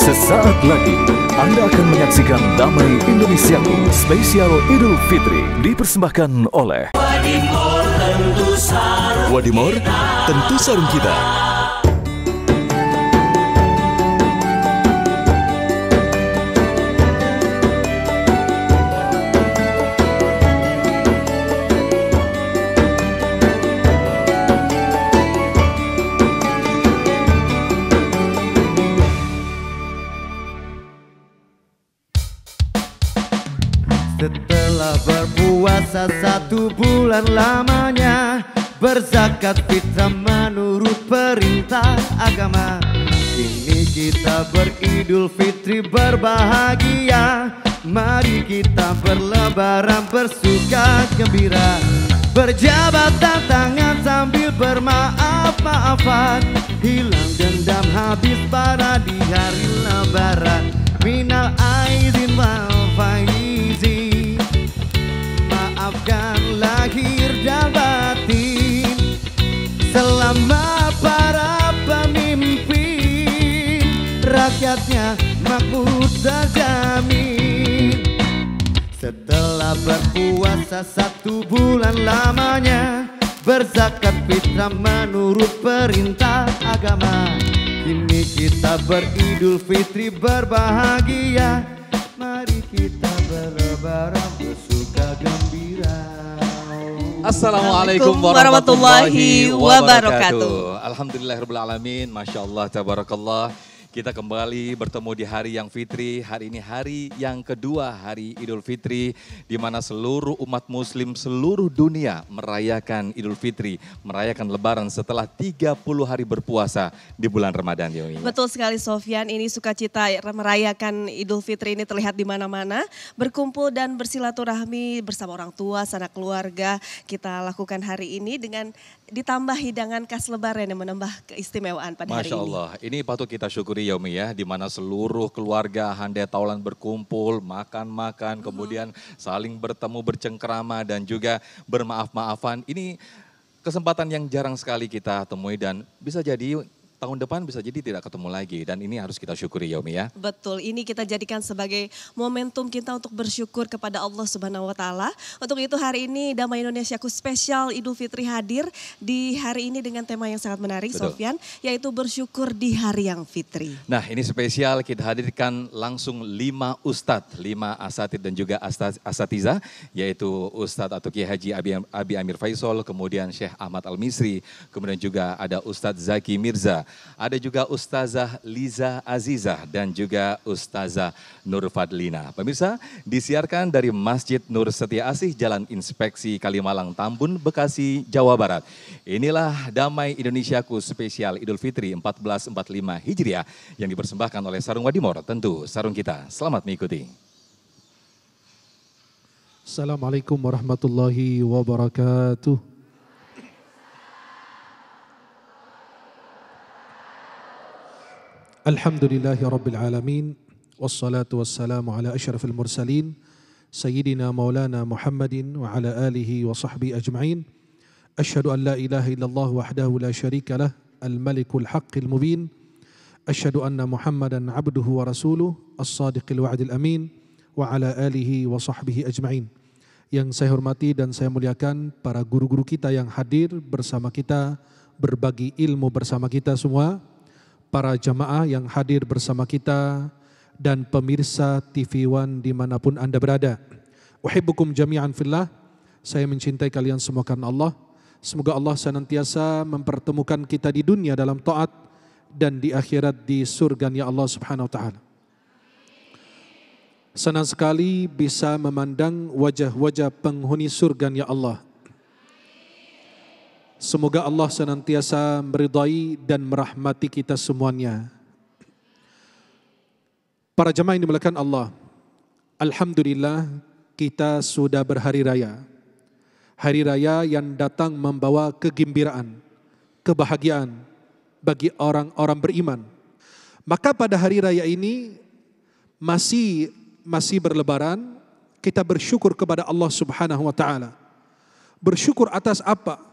Sesaat lagi Anda akan menyaksikan Damai Indonesiaku spesial Idul Fitri dipersembahkan oleh Wadimor tentu sarung kita. Setelah berpuasa 1 bulan lamanya, berzakat fitrah menurut perintah agama. Kini kita beridul fitri berbahagia. Mari kita berlebaran bersuka gembira, berjabat tangan sambil bermaaf-maafan. Hilang dendam habis para di hari lebaran. Minal aidin wal faizin, maafkan lahir dan batin. Selama para pemimpin, rakyatnya makmur terjamin. Setelah berpuasa 1 bulan lamanya, berzakat fitrah menurut perintah agama. Kini kita beridul fitri berbahagia. Mari kita berlebaran bersuka gembira. Assalamualaikum warahmatullahi wabarakatuh. Alhamdulillahirabbil alamin. Masya Allah, tabarakallah. Kita kembali bertemu di hari yang fitri. Hari ini hari yang kedua, hari Idul Fitri, di mana seluruh umat muslim seluruh dunia merayakan Idul Fitri, merayakan lebaran setelah 30 hari berpuasa di bulan Ramadan. Betul sekali Sofyan, ini sukacita merayakan Idul Fitri ini terlihat di mana-mana. Berkumpul dan bersilaturahmi bersama orang tua, sanak keluarga. Kita lakukan hari ini dengan ditambah hidangan khas lebaran yang menambah keistimewaan pada hari ini. Masya Allah, ini patut kita syukuri Yaumi ya, di mana seluruh keluarga handai taulan berkumpul, makan-makan, kemudian saling bertemu, bercengkrama dan juga bermaaf-maafan. Ini kesempatan yang jarang sekali kita temui dan bisa jadi tahun depan bisa jadi tidak ketemu lagi, dan ini harus kita syukuri Yaumi ya. Betul, ini kita jadikan sebagai momentum kita untuk bersyukur kepada Allah Subhanahu wa taala. Untuk itu hari ini Damai Indonesiaku spesial Idul Fitri hadir di hari ini dengan tema yang sangat menarik. Betul. Sofyan, yaitu bersyukur di hari yang fitri. Nah, ini spesial kita hadirkan langsung 5 ustadz, 5 asatid dan juga asatiza, yaitu Ustadz atau Kiai Haji Abi Amir Faisal, kemudian Syekh Ahmad Al-Misri, kemudian juga ada Ustadz Zaki Mirza. Ada juga Ustazah Liza Azizah dan juga Ustazah Nur Fadlina. Pemirsa, disiarkan dari Masjid Nur Setia Asih, Jalan Inspeksi Kalimalang, Tambun, Bekasi, Jawa Barat. Inilah Damai Indonesiaku spesial Idul Fitri 1445 Hijriah yang dipersembahkan oleh Sarung Wadimor, tentu sarung kita. Selamat mengikuti. Assalamualaikum warahmatullahi wabarakatuh. Alhamdulillahi Rabbil Alamin. Wassalatu wassalamu ala ashrafil mursalin Sayyidina maulana Muhammadin wa ala alihi wa sahbihi ajma'in. Ashhadu an la ilaha illallah wahdahu la syarika lah, al-malikul haqqil mubin. Ashhadu anna Muhammadan abduhu wa rasuluh, as-sadiqil wa'dil amin, wa ala alihi wa sahbihi ajma'in. Yang saya hormati dan saya muliakan para guru-guru kita yang hadir bersama kita, berbagi ilmu bersama kita semua, para jamaah yang hadir bersama kita, dan pemirsa TV One dimanapun Anda berada. Uhibbukum jami'an fillah. Saya mencintai kalian semua karena Allah. Semoga Allah senantiasa mempertemukan kita di dunia dalam taat dan di akhirat di surga-Nya Allah Subhanahu wa taala. Senang sekali bisa memandang wajah-wajah penghuni surga-Nya Allah. Semoga Allah senantiasa meridai dan merahmati kita semuanya. Para jemaah yang dimuliakan Allah, alhamdulillah kita sudah berhari raya. Hari raya yang datang membawa kegembiraan, kebahagiaan bagi orang-orang beriman. Maka pada hari raya ini masih berlebaran, kita bersyukur kepada Allah Subhanahu wa taala. Bersyukur atas apa?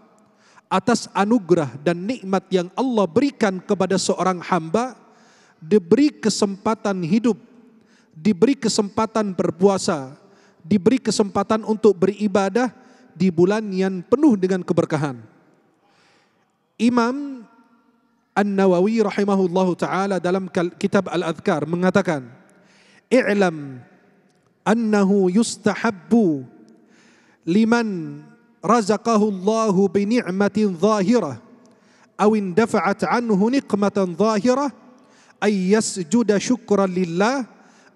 Atas anugerah dan nikmat yang Allah berikan kepada seorang hamba diberi kesempatan hidup, diberi kesempatan berpuasa, diberi kesempatan untuk beribadah di bulan yang penuh dengan keberkahan. Imam An-Nawawi rahimahullahu ta'ala dalam kitab Al-Adhkar mengatakan, "I'lam annahu yustahabbu liman razaqahu Allahu bi ni'matin zahirah aw indafa'at anhu niqmatan zahirah ay yasjuda syukran lillah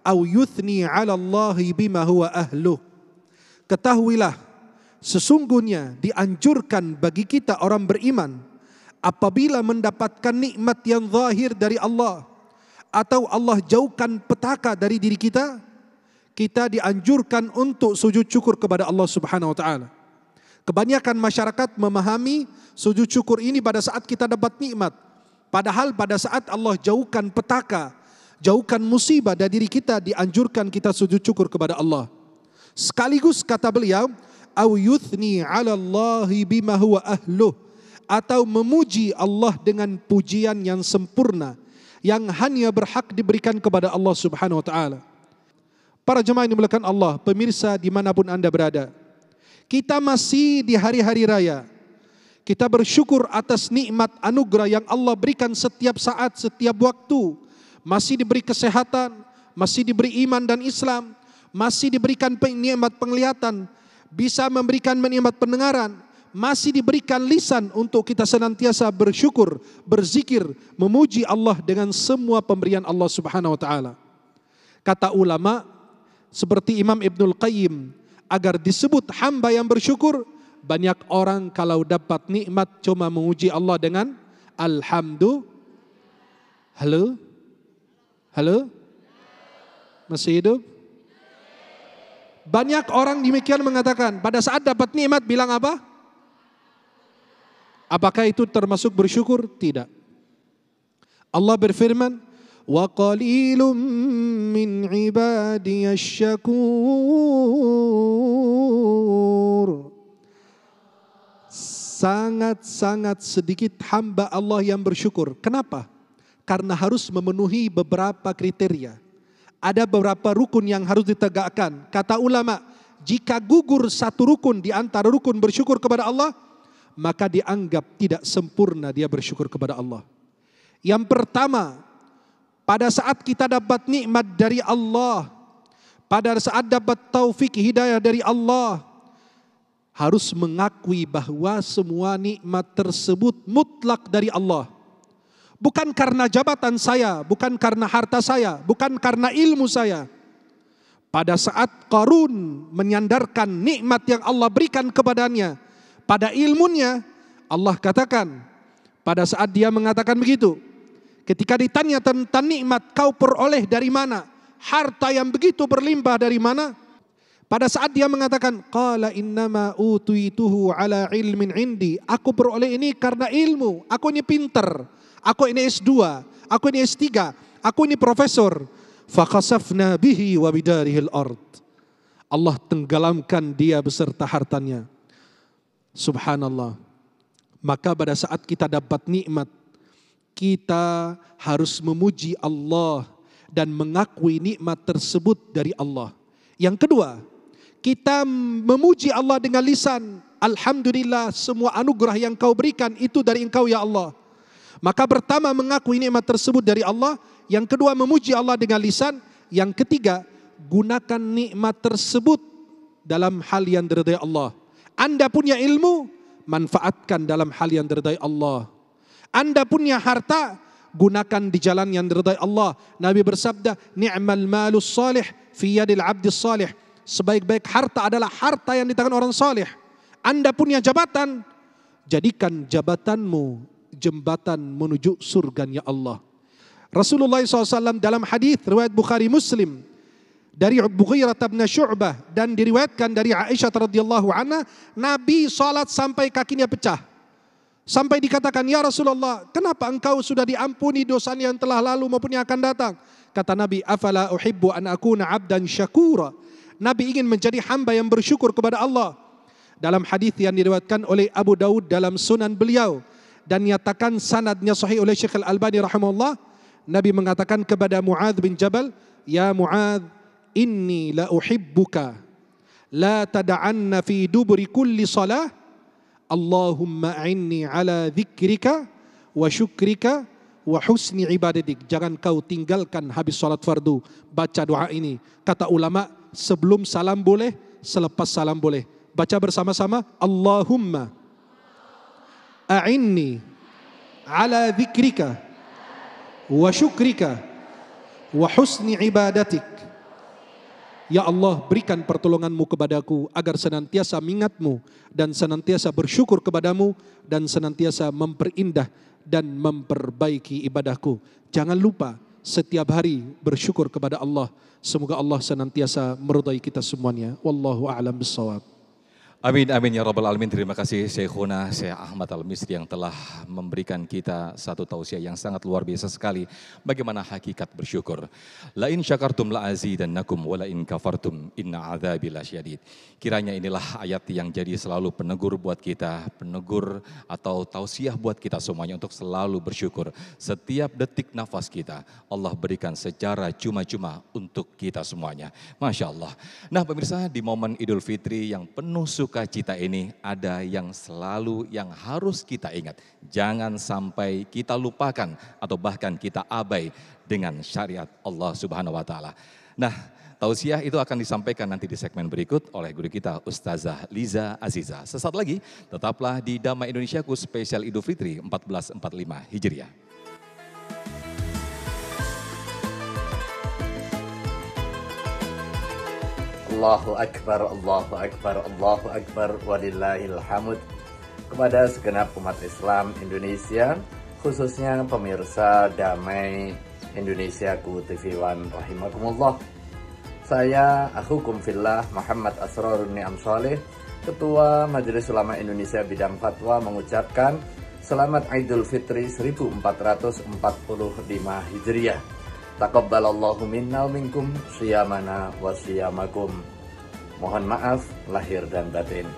aw yuthni 'ala Allah bima huwa ahluh." Ketahuilah, sesungguhnya dianjurkan bagi kita orang beriman apabila mendapatkan nikmat yang zahir dari Allah atau Allah jauhkan petaka dari diri kita, kita dianjurkan untuk sujud syukur kepada Allah Subhanahu wa taala. Kebanyakan masyarakat memahami sujud syukur ini pada saat kita dapat nikmat, padahal pada saat Allah jauhkan petaka, jauhkan musibah dari diri kita, dianjurkan kita sujud syukur kepada Allah. Sekaligus kata beliau, au yuthni 'ala Allahi bima huwa ahluh, atau memuji Allah dengan pujian yang sempurna yang hanya berhak diberikan kepada Allah Subhanahu wa taala. Para jemaah yang dimuliakan Allah, pemirsa dimanapun Anda berada, kita masih di hari-hari raya. Kita bersyukur atas nikmat anugerah yang Allah berikan setiap saat, setiap waktu. Masih diberi kesehatan, masih diberi iman dan Islam, masih diberikan nikmat penglihatan, bisa memberikan nikmat pendengaran, masih diberikan lisan untuk kita senantiasa bersyukur, berzikir, memuji Allah dengan semua pemberian Allah Subhanahu wa taala. Kata ulama seperti Imam Ibnul Qayyim, agar disebut hamba yang bersyukur, banyak orang kalau dapat nikmat cuma memuji Allah dengan alhamdulillah. Halo? Halo? Masih hidup? Banyak orang demikian mengatakan, pada saat dapat nikmat bilang apa? Apakah itu termasuk bersyukur? Tidak. Allah berfirman, wa qalilum min ibadiyasy syakur. Sangat-sangat sedikit hamba Allah yang bersyukur. Kenapa? Karena harus memenuhi beberapa kriteria. Ada beberapa rukun yang harus ditegakkan. Kata ulama, jika gugur satu rukun di antara rukun bersyukur kepada Allah, maka dianggap tidak sempurna dia bersyukur kepada Allah. Yang pertama, pada saat kita dapat nikmat dari Allah, pada saat dapat taufik hidayah dari Allah, harus mengakui bahwa semua nikmat tersebut mutlak dari Allah. Bukan karena jabatan saya, bukan karena harta saya, bukan karena ilmu saya. Pada saat Qarun menyandarkan nikmat yang Allah berikan kepadanya, pada ilmunya, Allah katakan, pada saat dia mengatakan begitu, ketika ditanya tentang nikmat kau peroleh dari mana, harta yang begitu berlimpah dari mana, pada saat dia mengatakan, qala innama utuituhu ala ilmin indi, aku peroleh ini karena ilmu, aku ini pintar, aku ini S2, aku ini S3, aku ini profesor. Fakhasafna bihi wa bidarihil ard. Allah tenggelamkan dia beserta hartanya. Subhanallah. Maka pada saat kita dapat nikmat, kita harus memuji Allah dan mengakui nikmat tersebut dari Allah. Yang kedua, kita memuji Allah dengan lisan, alhamdulillah semua anugerah yang kau berikan itu dari engkau ya Allah. Maka pertama mengakui nikmat tersebut dari Allah, yang kedua memuji Allah dengan lisan, yang ketiga gunakan nikmat tersebut dalam hal yang diridai Allah. Anda punya ilmu, manfaatkan dalam hal yang diridai Allah. Anda punya harta, gunakan di jalan yang diridai Allah. Nabi bersabda, ni'mal malus salih fi yadil abdis salih. Sebaik-baik harta adalah harta yang di tangan orang salih. Anda punya jabatan, jadikan jabatanmu jembatan menuju surganya Allah. Rasulullah SAW dalam hadis riwayat Bukhari Muslim dari Mughirah bin Syu'bah dan diriwayatkan dari Aisyah radhiyallahu anha, Nabi salat sampai kakinya pecah. Sampai dikatakan, ya Rasulullah, kenapa engkau sudah diampuni dosa yang telah lalu maupun yang akan datang? Kata Nabi, afala uhibbu an akuna abdan syakura. Nabi ingin menjadi hamba yang bersyukur kepada Allah. Dalam hadis yang diriwayatkan oleh Abu Daud dalam sunan beliau dan nyatakan sanadnya sahih oleh Syekh Al-Albani rahimahullah, Nabi mengatakan kepada Muadz bin Jabal, "Ya Muadz, inni la uhibbuka, la tada'anna fi duburi kulli salah, Allahumma a'inni ala dzikrika wa syukrika wa husni ibadatik." Jangan kau tinggalkan habis salat fardu baca doa ini. Kata ulama, sebelum salam boleh, selepas salam boleh. Baca bersama-sama, Allahumma a'inni ala dzikrika wa syukrika wa husni ibadatik. Ya Allah, berikan pertolonganmu kepadaku agar senantiasa mengingatmu dan senantiasa bersyukur kepadamu dan senantiasa memperindah dan memperbaiki ibadahku. Jangan lupa setiap hari bersyukur kepada Allah. Semoga Allah senantiasa meridai kita semuanya. Wallahu a'lam bissawab. Amin, amin ya rabbal alamin. Terima kasih Syekhuna Syekh Ahmad Al-Misri yang telah memberikan kita satu tausiah yang sangat luar biasa sekali. Bagaimana hakikat bersyukur. La in syakartum la azidannakum wa la in kafartum inna adzabi lasyadid. Kiranya inilah ayat yang jadi selalu penegur buat kita, penegur atau tausiah buat kita semuanya untuk selalu bersyukur. Setiap detik nafas kita Allah berikan secara cuma-cuma untuk kita semuanya. Masya Allah. Nah pemirsa, di momen Idul Fitri yang penuh sukacita ini ada yang selalu yang harus kita ingat. Jangan sampai kita lupakan atau bahkan kita abai dengan syariat Allah Subhanahu wa taala. Nah, tausiah itu akan disampaikan nanti di segmen berikut oleh guru kita Ustazah Liza Aziza. Sesaat lagi tetaplah di Damai Indonesiaku spesial Idul Fitri 1445 Hijriah. Allahu Akbar, Allahu Akbar, Allahu Akbar, walillahil hamd. Kepada segenap umat Islam Indonesia, khususnya pemirsa Damai Indonesiaku TV One rahimakumullah. Saya akhukum fillah Muhammad Asrarun Ni'am Shalih, Ketua Majelis Ulama Indonesia Bidang Fatwa mengucapkan Selamat Idul Fitri 1445 Hijriah. Taqabbalallahu minna wa minkum syiyamana wa syiyamakum. Mohon maaf lahir dan batin.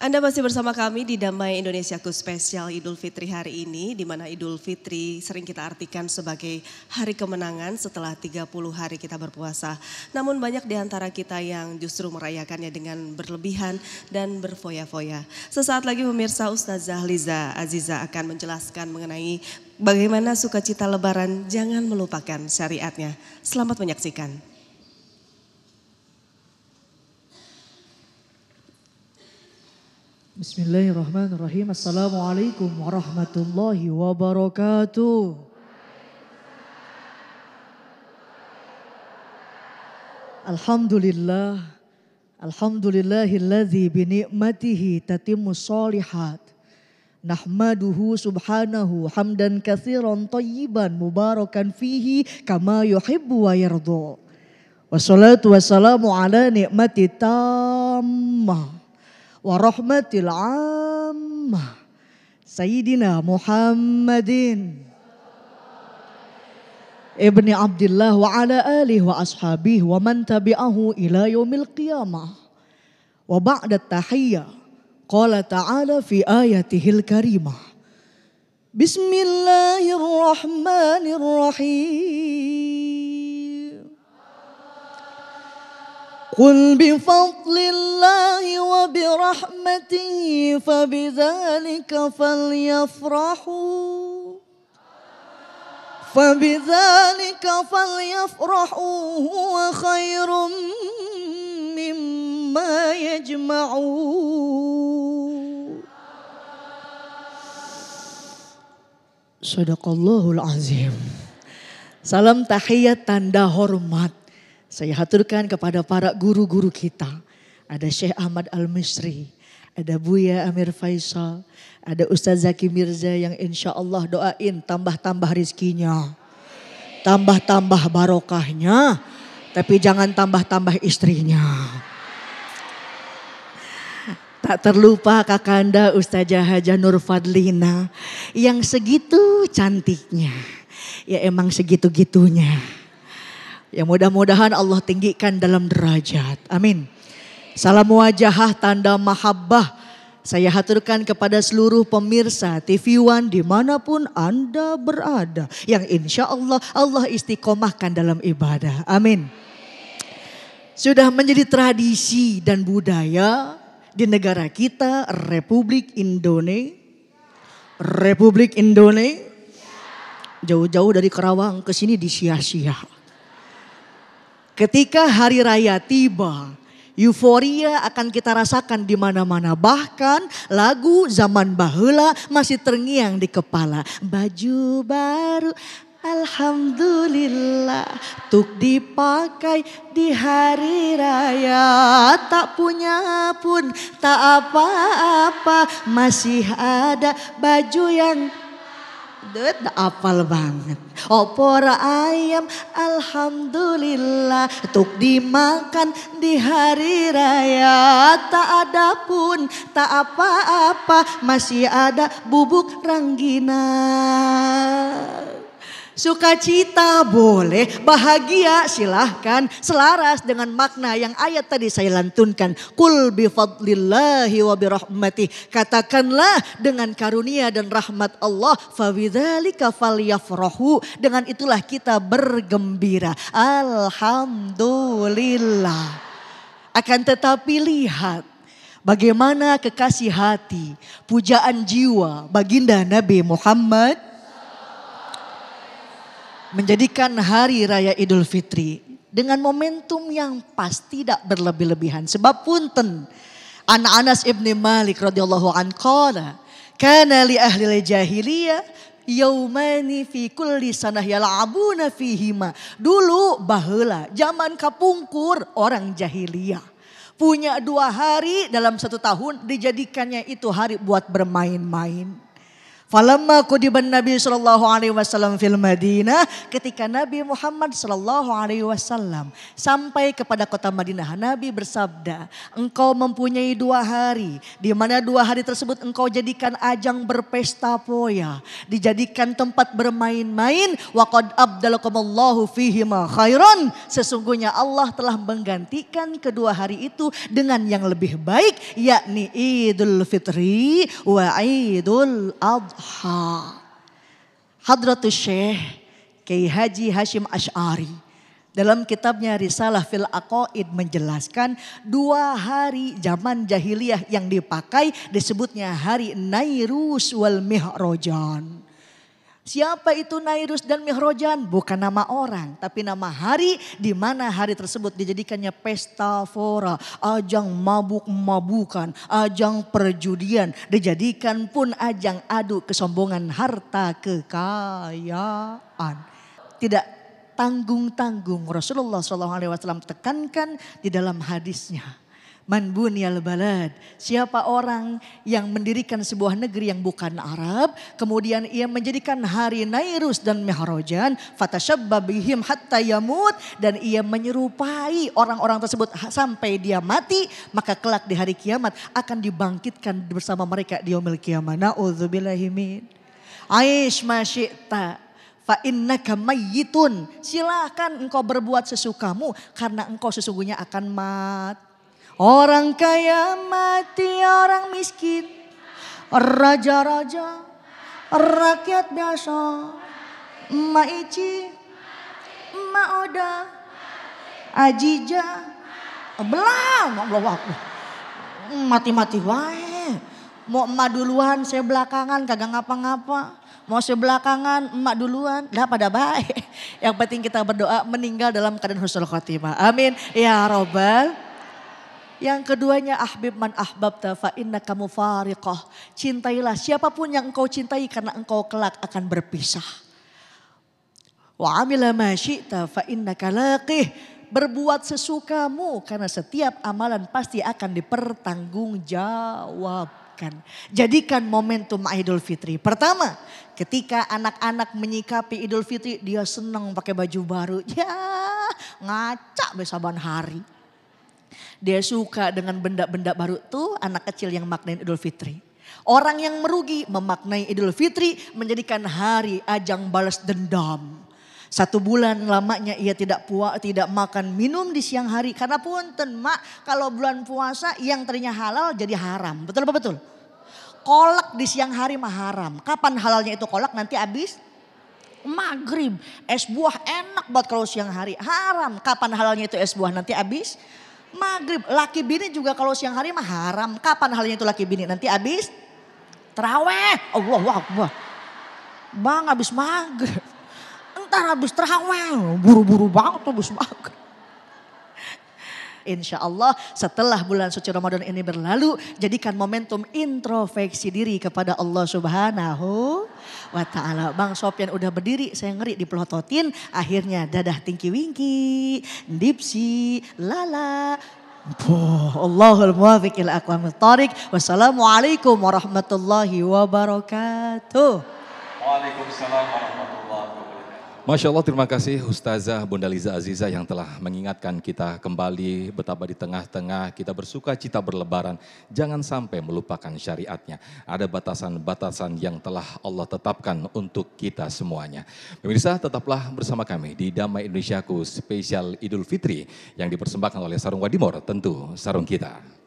Anda masih bersama kami di Damai Indonesiaku spesial Idul Fitri hari ini, di mana Idul Fitri sering kita artikan sebagai hari kemenangan setelah 30 hari kita berpuasa. Namun banyak di antara kita yang justru merayakannya dengan berlebihan dan berfoya-foya. Sesaat lagi pemirsa, Ustazah Liza Aziza akan menjelaskan mengenai bagaimana sukacita Lebaran, jangan melupakan syariatnya. Selamat menyaksikan. Bismillahirrahmanirrahim. Assalamualaikum warahmatullahi wabarakatuh. Alhamdulillah. Alhamdulillahilladzi bini'matihi tatimmus shalihat. Nahmaduhu subhanahu hamdan katsiran thayyiban mubarakan fihi kama yuhibbu wa yarda. Wassalatu wassalamu ala ni'mati tammah wa rahmatil ammah Sayyidina Muhammadin ibni Abdillah wa ala alihi wa ashabihi wa man tabi'ahu ila yaumil qiyamah. Wa ba'da tahiyyah qala ta'ala fi ayatihil karimah. Bismillahirrahmanirrahim. Qul bifadlillahi wa birahmatihi fabidhalika falyafrahu. Fabidhalika falyafrahu huwa khairum mimma yajma'un. Sadaqallahul azim. Salam tahiyat tanda hormat saya haturkan kepada para guru-guru kita. Ada Syekh Ahmad Al-Misri, ada Buya Amir Faisal, ada Ustaz Zaki Mirza yang insya Allah doain tambah-tambah rizkinya, tambah-tambah barokahnya, tapi jangan tambah-tambah istrinya. Tak terlupa Kakanda Ustazah Hajah Nur Fadlina yang segitu cantiknya, ya emang segitu-gitunya. Ya mudah-mudahan Allah tinggikan dalam derajat. Amin. Salam wajahah tanda mahabbah Saya haturkan kepada seluruh pemirsa TV One dimanapun Anda berada. Yang insya Allah Allah istiqomahkan dalam ibadah. Amin. Sudah menjadi tradisi dan budaya di negara kita Republik Indonesia. Jauh-jauh dari Karawang ke sini di sia-sia. Ketika hari raya tiba, euforia akan kita rasakan di mana-mana. Bahkan lagu zaman baheula masih terngiang di kepala. Baju baru alhamdulillah tuk dipakai di hari raya. Tak punya pun tak apa-apa, masih ada baju yang apal banget. Opor ayam alhamdulillah tuk dimakan di hari raya. Tak ada pun tak apa-apa, masih ada bubuk ranggina. Sukacita boleh, bahagia silahkan, selaras dengan makna yang ayat tadi saya lantunkan. Qul bifadlillahi wa birahmatih. Katakanlah dengan karunia dan rahmat Allah. Fabidzalika falyafrahu. Dengan itulah kita bergembira. Alhamdulillah. Akan tetapi lihat bagaimana kekasih hati, pujaan jiwa baginda Nabi Muhammad menjadikan hari raya Idul Fitri dengan momentum yang pas, tidak berlebih-lebihan. Sebab punten, Anas ibn Malik radhiyallahu anhu qala kana li ahli jahiliyah yaumani fi kulli sanah yal'abuna fihima. Dulu baheula zaman kapungkur orang jahiliyah punya 2 hari dalam 1 tahun, dijadikannya itu hari buat bermain-main. Falamma qudiban Nabi sallallahu alaihi wasallam fil Madinah, ketika Nabi Muhammad sallallahu alaihi wasallam sampai kepada kota Madinah, Nabi bersabda, engkau mempunyai 2 hari, di mana 2 hari tersebut engkau jadikan ajang berpesta poya, dijadikan tempat bermain-main. Wa qad abdalakumullahu fihi ma khairan, sesungguhnya Allah telah menggantikan kedua hari itu dengan yang lebih baik, yakni Idul Fitri wa Idul Adha. Hadratus Syekh Kiai Haji Hashim Asy'ari dalam kitabnya Risalah fil Aqaid menjelaskan 2 hari zaman jahiliyah yang dipakai disebutnya hari Nairus wal Mihrojan. Siapa itu Nairus dan Mihrojan? Bukan nama orang, tapi nama hari di mana hari tersebut dijadikannya pesta fora, ajang mabuk-mabukan, ajang perjudian, dijadikan pun ajang adu kesombongan harta kekayaan. Tidak tanggung-tanggung Rasulullah SAW tekankan di dalam hadisnya. Man bunyal balad, siapa orang yang mendirikan sebuah negeri yang bukan Arab, kemudian ia menjadikan hari Nairus dan Mihrojan, fatashabba bihim hatta yamut, dan ia menyerupai orang-orang tersebut sampai dia mati, maka kelak di hari kiamat akan dibangkitkan bersama mereka di yaumil qiyamah. Na'udzubillahi min. Aish ma syi'ta fa innaka mayyitun. Silakan engkau berbuat sesukamu karena engkau sesungguhnya akan mati. Orang kaya mati, orang miskin, raja-raja, rakyat biasa, emak Ici, emak Oda, Ajija, belang, mati-mati wae. Mau emak duluan, saya belakangan, kagak ngapa-ngapa. Mau saya belakangan, emak duluan, dah pada baik. Yang penting kita berdoa meninggal dalam keadaan husnul khotimah. Amin ya robbal. Yang keduanya ahbib man ahbabta fa innaka mufariqah. Cintailah siapapun yang engkau cintai karena engkau kelak akan berpisah. Wa amila ma syi'ta fa innaka laqih. Berbuat sesukamu karena setiap amalan pasti akan dipertanggungjawabkan. Jadikan momentum Idul Fitri. Pertama, ketika anak-anak menyikapi Idul Fitri, dia senang pakai baju baru. Ya, ngaca besaban hari. Dia suka dengan benda-benda baru tuh, anak kecil yang maknain Idul Fitri. Orang yang merugi memaknai Idul Fitri menjadikan hari ajang balas dendam. 1 bulan lamanya ia tidak makan minum di siang hari. Karena punten mak, kalau bulan puasa yang tadinya halal jadi haram. Betul apa betul? Kolak di siang hari mah haram. Kapan halalnya itu kolak? Nanti habis maghrib. Es buah enak banget kalau siang hari. Haram. Kapan halalnya itu es buah? Nanti habis maghrib. Laki bini juga kalau siang hari mah haram. Kapan halalnya itu laki bini? Nanti habis terawih. Allahu Akbar. Bang habis maghrib. Entar habis terawih. Buru-buru banget habis maghrib. Insya Allah setelah bulan suci Ramadan ini berlalu, jadikan momentum introspeksi diri kepada Allah Subhanahu wa Ta'ala. Bang Sofyan udah berdiri, saya ngeri dipelototin, akhirnya dadah tingki wingki, dipsi, lala. Allahul muwafiq ila aqwamit thoriq. Wassalamualaikum warahmatullahi wabarakatuh. Waalaikumsalam warahmatullahi wabarakatuh. Masya Allah, terima kasih Ustazah Bunda Liza Aziza yang telah mengingatkan kita kembali betapa di tengah-tengah kita bersuka cita berlebaran. Jangan sampai melupakan syariatnya. Ada batasan-batasan yang telah Allah tetapkan untuk kita semuanya. Pemirsa, tetaplah bersama kami di Damai Indonesiaku spesial Idul Fitri yang dipersembahkan oleh Sarung Wadimor, tentu sarung kita.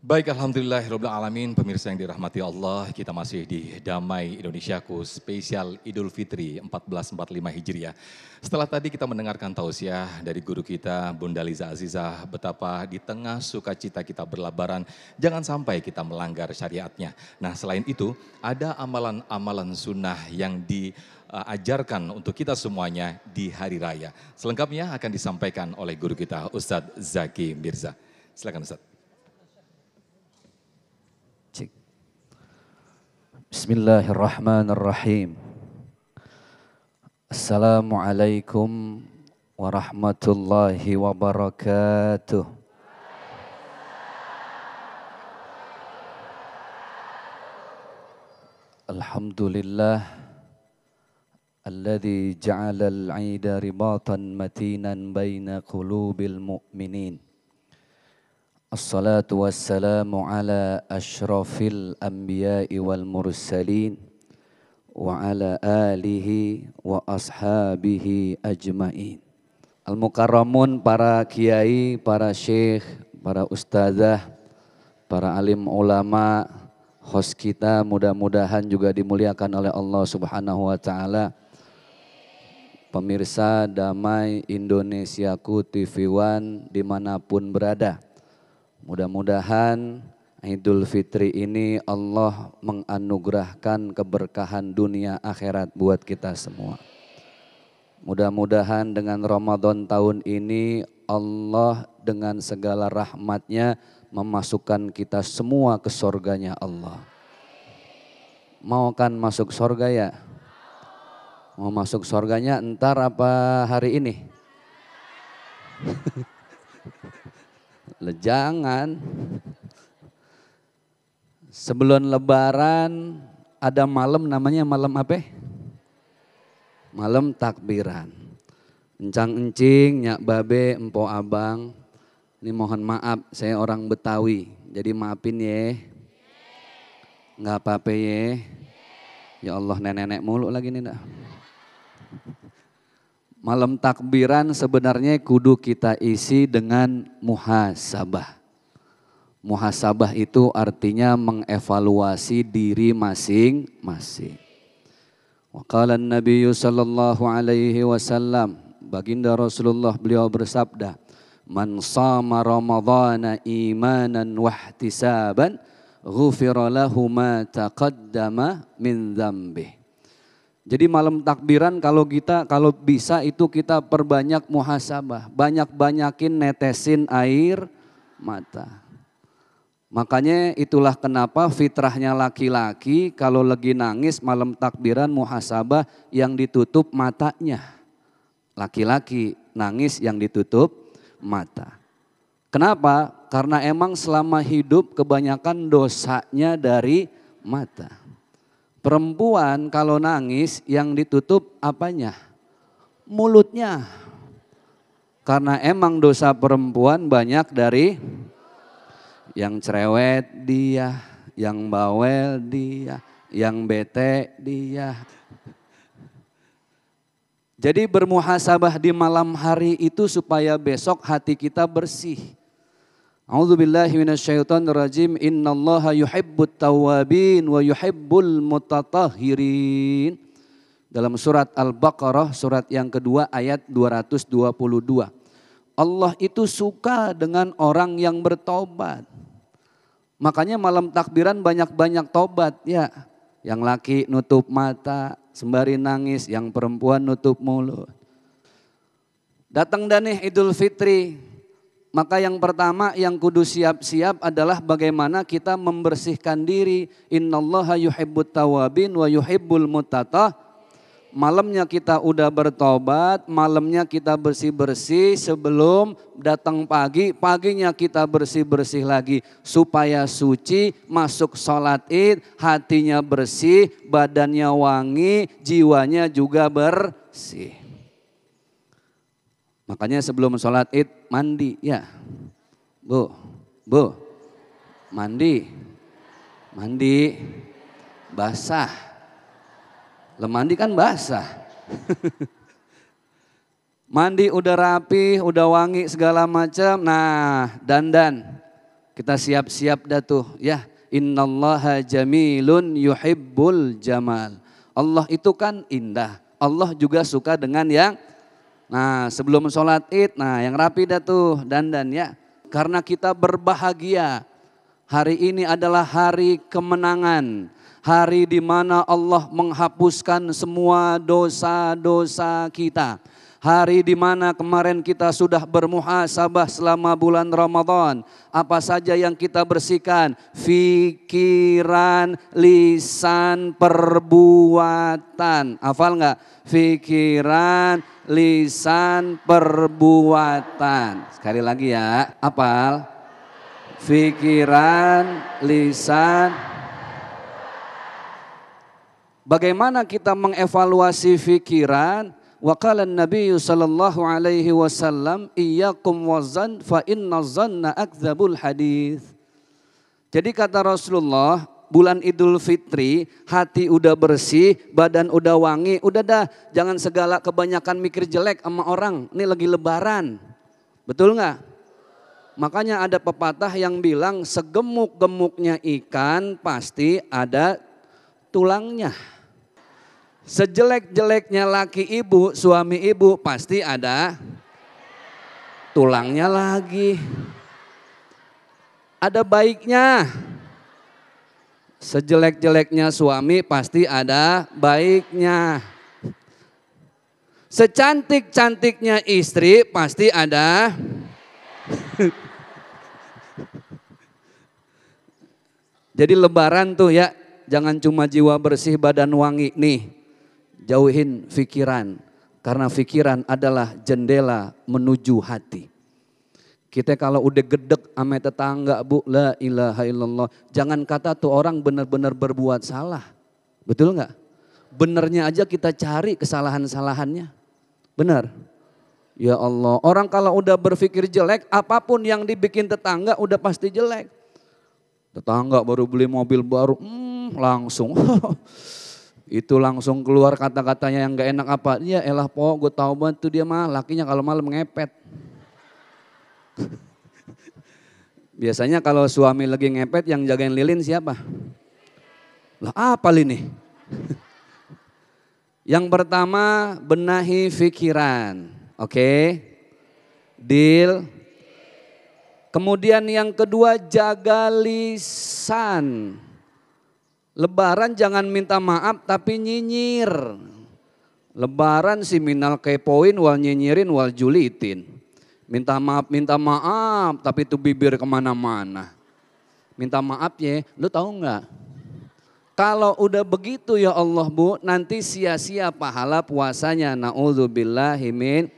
Baik, alhamdulillahirrahmanirrahim, pemirsa yang dirahmati Allah, kita masih di Damai Indonesiaku spesial Idul Fitri 1445 Hijriah. Setelah tadi kita mendengarkan tausiah dari guru kita Bunda Liza Azizah, betapa di tengah sukacita kita berlebaran, jangan sampai kita melanggar syariatnya. Nah, selain itu ada amalan-amalan sunnah yang diajarkan untuk kita semuanya di hari raya. Selengkapnya akan disampaikan oleh guru kita Ustadz Zaki Mirza. Silakan Ustadz. Bismillahirrahmanirrahim. Assalamualaikum warahmatullahi wabarakatuh. Alhamdulillah alladzi ja'ala al-'ida ribatan matinan baina qulubil mu'minin. Assalatu wassalamu ala ashrafil anbiya'i wal mursalin wa ala alihi wa ashabihi ajma'in. Al-Mukarramun, para kiai, para syekh, para ustazah, para alim ulama, host kita mudah-mudahan juga dimuliakan oleh Allah Subhanahu wa Ta'ala. Pemirsa Damai Indonesiaku TV One dimanapun berada. Mudah-mudahan Idul Fitri ini Allah menganugerahkan keberkahan dunia akhirat buat kita semua. Mudah-mudahan dengan Ramadan tahun ini Allah dengan segala rahmatnya memasukkan kita semua ke surganya Allah. Mau kan masuk surga ya? Mau masuk surganya entar apa hari ini? Jangan. Sebelum lebaran ada malam namanya malam apa? Malam takbiran. Encang-encing, nyak babe, empo abang. Ini mohon maaf, saya orang Betawi. Jadi maafin ya. Nggak apa-apa ya. Ya Allah, nenek-nenek mulu lagi nih. Malam takbiran sebenarnya kudu kita isi dengan muhasabah. Muhasabah itu artinya mengevaluasi diri masing-masing. Wa qala an-nabiy sallallahu alaihi wasallam, baginda Rasulullah beliau bersabda, "Man shama ramadhana imanan wa ihtisaban, ghufira lahu ma taqaddama min dzambihi." Jadi malam takbiran kalau bisa itu kita perbanyak muhasabah, banyak-banyakin netesin air mata. Makanya itulah kenapa fitrahnya laki-laki kalau lagi nangis malam takbiran muhasabah yang ditutup matanya. Laki-laki nangis yang ditutup mata. Kenapa? Karena emang selama hidup kebanyakan dosanya dari mata. Perempuan kalau nangis yang ditutup apanya? Mulutnya. Karena emang dosa perempuan banyak dari yang cerewet dia, yang bawel dia, Yang bete dia. Jadi bermuhasabah di malam hari itu supaya besok hati kita bersih. A'udzubillahi minasyaitonirrajim. Innallaha yuhibbut tawwabin wa yuhibbul mutatahhirin. Dalam surat Al-Baqarah surat yang kedua ayat 222. Allah itu suka dengan orang yang bertobat. Makanya malam takbiran banyak-banyak tobat ya. Yang laki nutup mata sembari nangis, yang perempuan nutup mulut. Datang dah nih Idul Fitri. Maka yang pertama yang kudu siap-siap adalah bagaimana kita membersihkan diri. Innallaha yuhibbut tawabin wa yuhibbul mutatah. Malamnya kita udah bertobat, malamnya kita bersih-bersih sebelum datang pagi, paginya kita bersih-bersih lagi supaya suci, masuk sholat id, hatinya bersih, badannya wangi, jiwanya juga bersih. Makanya sebelum sholat id mandi ya, bu, mandi, basah. Mandi kan basah. Mandi udah rapi, udah wangi segala macam. Nah, dandan. Kita siap-siap dah tuh ya. Innallaha jamilun yuhibbul jamal. Allah itu kan indah. Allah juga suka dengan yang. Nah, sebelum sholat id, nah yang rapi dah tuh dandan ya. Karena kita berbahagia. Hari ini adalah hari kemenangan. Hari di mana Allah menghapuskan semua dosa-dosa kita. Hari di mana kemarin kita sudah bermuhasabah selama bulan Ramadan. Apa saja yang kita bersihkan? Fikiran, lisan, perbuatan. Hafal enggak? Fikiran, lisan, perbuatan. Sekali lagi ya, hafal. Fikiran, lisan. Bagaimana kita mengevaluasi fikiran? Wa qala an-nabiy sallallahu alaihi wasallam iyyakum wazan fa inna zanna akdzabul hadits. Jadi kata Rasulullah, bulan Idul Fitri, hati udah bersih, badan udah wangi, udah dah jangan segala kebanyakan mikir jelek sama orang. Ini lagi lebaran. Betul enggak? Makanya ada pepatah yang bilang segemuk-gemuknya ikan pasti ada tulangnya. Sejelek-jeleknya laki ibu, suami ibu pasti ada tulangnya lagi. Ada baiknya. Sejelek-jeleknya suami pasti ada baiknya. Secantik-cantiknya istri pasti ada. Jadi lebaran tuh ya, jangan cuma jiwa bersih badan wangi nih. Jauhin fikiran, karena fikiran adalah jendela menuju hati. Kita kalau udah gedek sama tetangga bu, la ilaha illallah. Jangan kata tuh orang benar-benar berbuat salah. Betul nggak? Benernya aja kita cari kesalahan-kesalahannya. Benar? Ya Allah, orang kalau udah berpikir jelek, apapun yang dibikin tetangga udah pasti jelek. Tetangga baru beli mobil baru, langsung. Itu langsung keluar kata-katanya yang gak enak apa. Ya elah po, gue tahu banget tuh dia mah lakinya kalau malam ngepet. Biasanya kalau suami lagi ngepet yang jagain lilin siapa? Lah apa ini? Yang pertama benahi pikiran. Oke. Deal. Kemudian yang kedua jaga lisan. Lebaran jangan minta maaf tapi nyinyir. Lebaran si minal kepoin wal nyinyirin wal julitin. Minta maaf tapi itu bibir kemana-mana. Minta maaf ya, lu tahu nggak? Kalau udah begitu ya Allah bu, nanti sia-sia pahala puasanya. Na'udzubillahi min.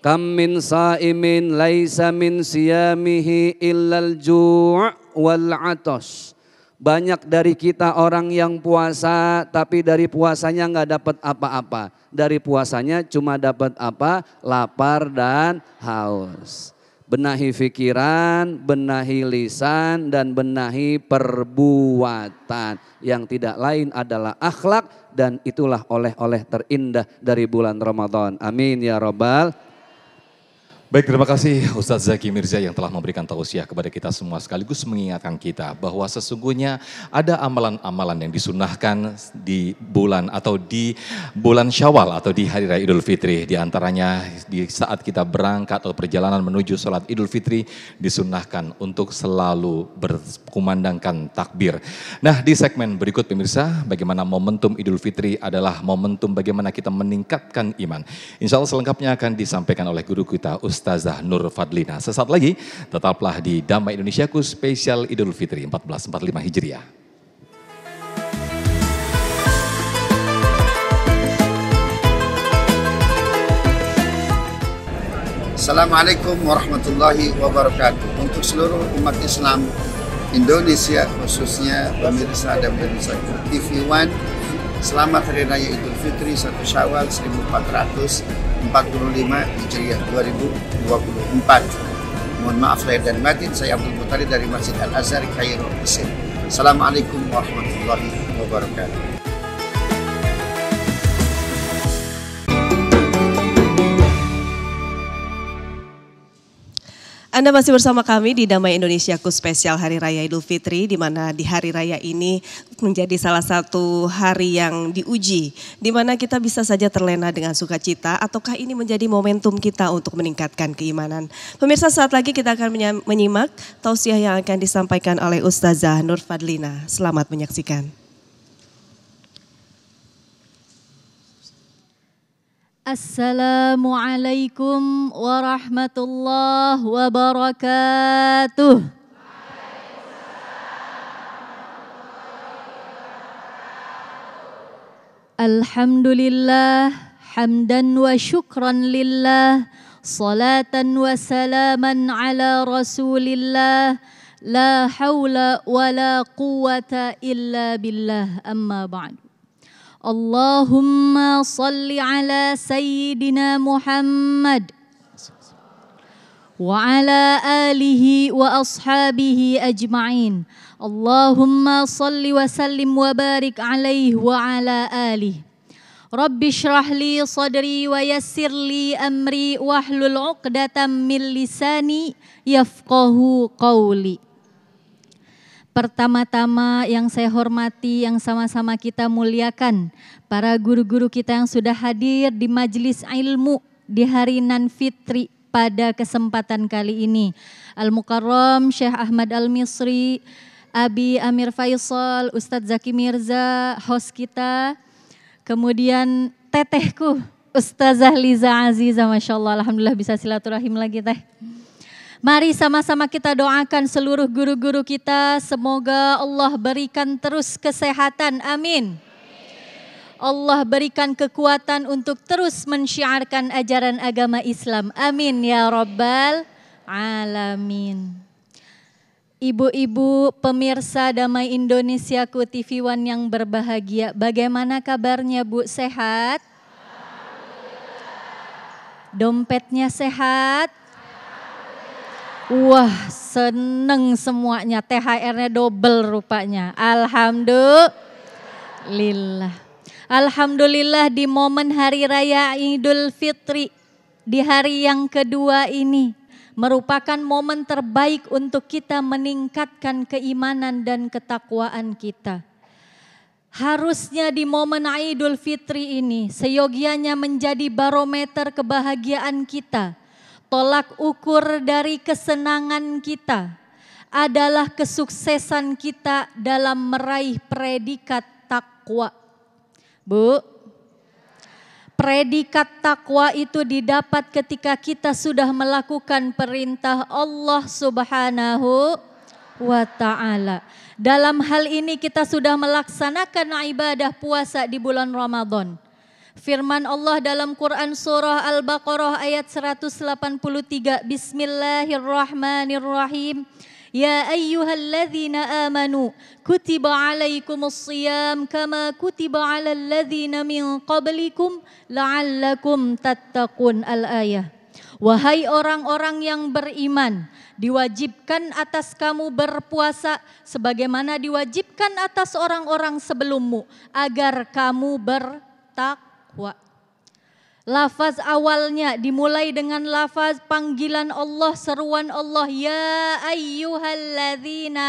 Kam min sa'imin laisa min siyamihi illal ju' wal 'atas. Banyak dari kita orang yang puasa tapi dari puasanya nggak dapat apa-apa. Dari puasanya cuma dapat apa? Lapar dan haus. Benahi pikiran, benahi lisan, dan benahi perbuatan. Yang tidak lain adalah akhlak, dan itulah oleh-oleh terindah dari bulan Ramadan. Amin ya Rabbal. Baik, terima kasih Ustadz Zaki Mirza yang telah memberikan tausiah kepada kita semua, sekaligus mengingatkan kita bahwa sesungguhnya ada amalan-amalan yang disunahkan di bulan atau di bulan Syawal atau di Hari Raya Idul Fitri. Di antaranya di saat kita berangkat atau perjalanan menuju sholat Idul Fitri disunahkan untuk selalu berkumandangkan takbir. Nah, di segmen berikut pemirsa, bagaimana momentum Idul Fitri adalah momentum bagaimana kita meningkatkan iman. Insya Allah selengkapnya akan disampaikan oleh guru kita Ustazah Nur Fadlina. Sesaat lagi tetaplah di Damai Indonesiaku spesial Idul Fitri 1445 Hijriah. Assalamualaikum warahmatullahi wabarakatuh. Untuk seluruh umat Islam Indonesia, khususnya pemirsa dan pemirsa TV One, selamat Hari Raya Idul Fitri 1 Syawal 1445 Hijriah 2024. Mohon maaf lahir dan batin, saya Abdul Muttalib dari Masjid Al-Azhar, Kairo, Mesir. Assalamualaikum warahmatullahi wabarakatuh. Anda masih bersama kami di Damai Indonesiaku spesial Hari Raya Idul Fitri, di mana di hari raya ini menjadi salah satu hari yang diuji, di mana kita bisa saja terlena dengan sukacita, ataukah ini menjadi momentum kita untuk meningkatkan keimanan. Pemirsa, saat lagi kita akan menyimak tausiah yang akan disampaikan oleh Ustazah Nur Fadlina. Selamat menyaksikan. Assalamualaikum warahmatullahi wabarakatuh. Alhamdulillah, hamdan wa syukran lillah, salatan wa salaman ala rasulillah, la hawla wa la quwata illa billah, amma ba'du. Allahumma salli ala Sayyidina Muhammad wa ala alihi wa ashabihi ajma'in. Allahumma salli wa sallim wa barik alaihi wa ala alihi. Rabbi shrah li sadri wa yassir li amri wahlul 'uqdatam min lisani yafqahu qawli. Pertama-tama yang saya hormati, yang sama-sama kita muliakan, para guru-guru kita yang sudah hadir di majelis ilmu di hari Nan Fitri pada kesempatan kali ini. Al-Mukarram Syekh Ahmad Al-Misri, Abi Amir Faisal, Ustadz Zaki Mirza, host kita. Kemudian tetehku, Ustazah Liza Aziza, Masya Allah, Alhamdulillah bisa silaturahim lagi teh. Mari sama-sama kita doakan seluruh guru-guru kita, semoga Allah berikan terus kesehatan, amin. Allah berikan kekuatan untuk terus mensyiarkan ajaran agama Islam, amin ya Rabbal Alamin. Ibu-ibu pemirsa Damai Indonesiaku TV One yang berbahagia, bagaimana kabarnya Bu, sehat? Dompetnya sehat? Wah, seneng semuanya, THR-nya double rupanya. Alhamdulillah. Alhamdulillah di momen Hari Raya Idul Fitri, di hari yang kedua ini, merupakan momen terbaik untuk kita meningkatkan keimanan dan ketakwaan kita. Harusnya di momen Idul Fitri ini, seyogianya menjadi barometer kebahagiaan kita. Tolak ukur dari kesenangan kita adalah kesuksesan kita dalam meraih predikat takwa. Bu, predikat takwa itu didapat ketika kita sudah melakukan perintah Allah Subhanahu wa Ta'ala. Dalam hal ini kita sudah melaksanakan ibadah puasa di bulan Ramadan. Firman Allah dalam Quran surah Al-Baqarah ayat 183, Bismillahirrahmanirrahim. Ya ayyuhalladzina amanu kutiba alaikumus siyam kama kutiba alal ladzina min qablikum la'allakum tattaqun. Al-ayah. Wahai orang-orang yang beriman, diwajibkan atas kamu berpuasa sebagaimana diwajibkan atas orang-orang sebelummu agar kamu bertakwa. Lafaz awalnya dimulai dengan lafaz panggilan Allah, seruan Allah, ya ayyuhalladzina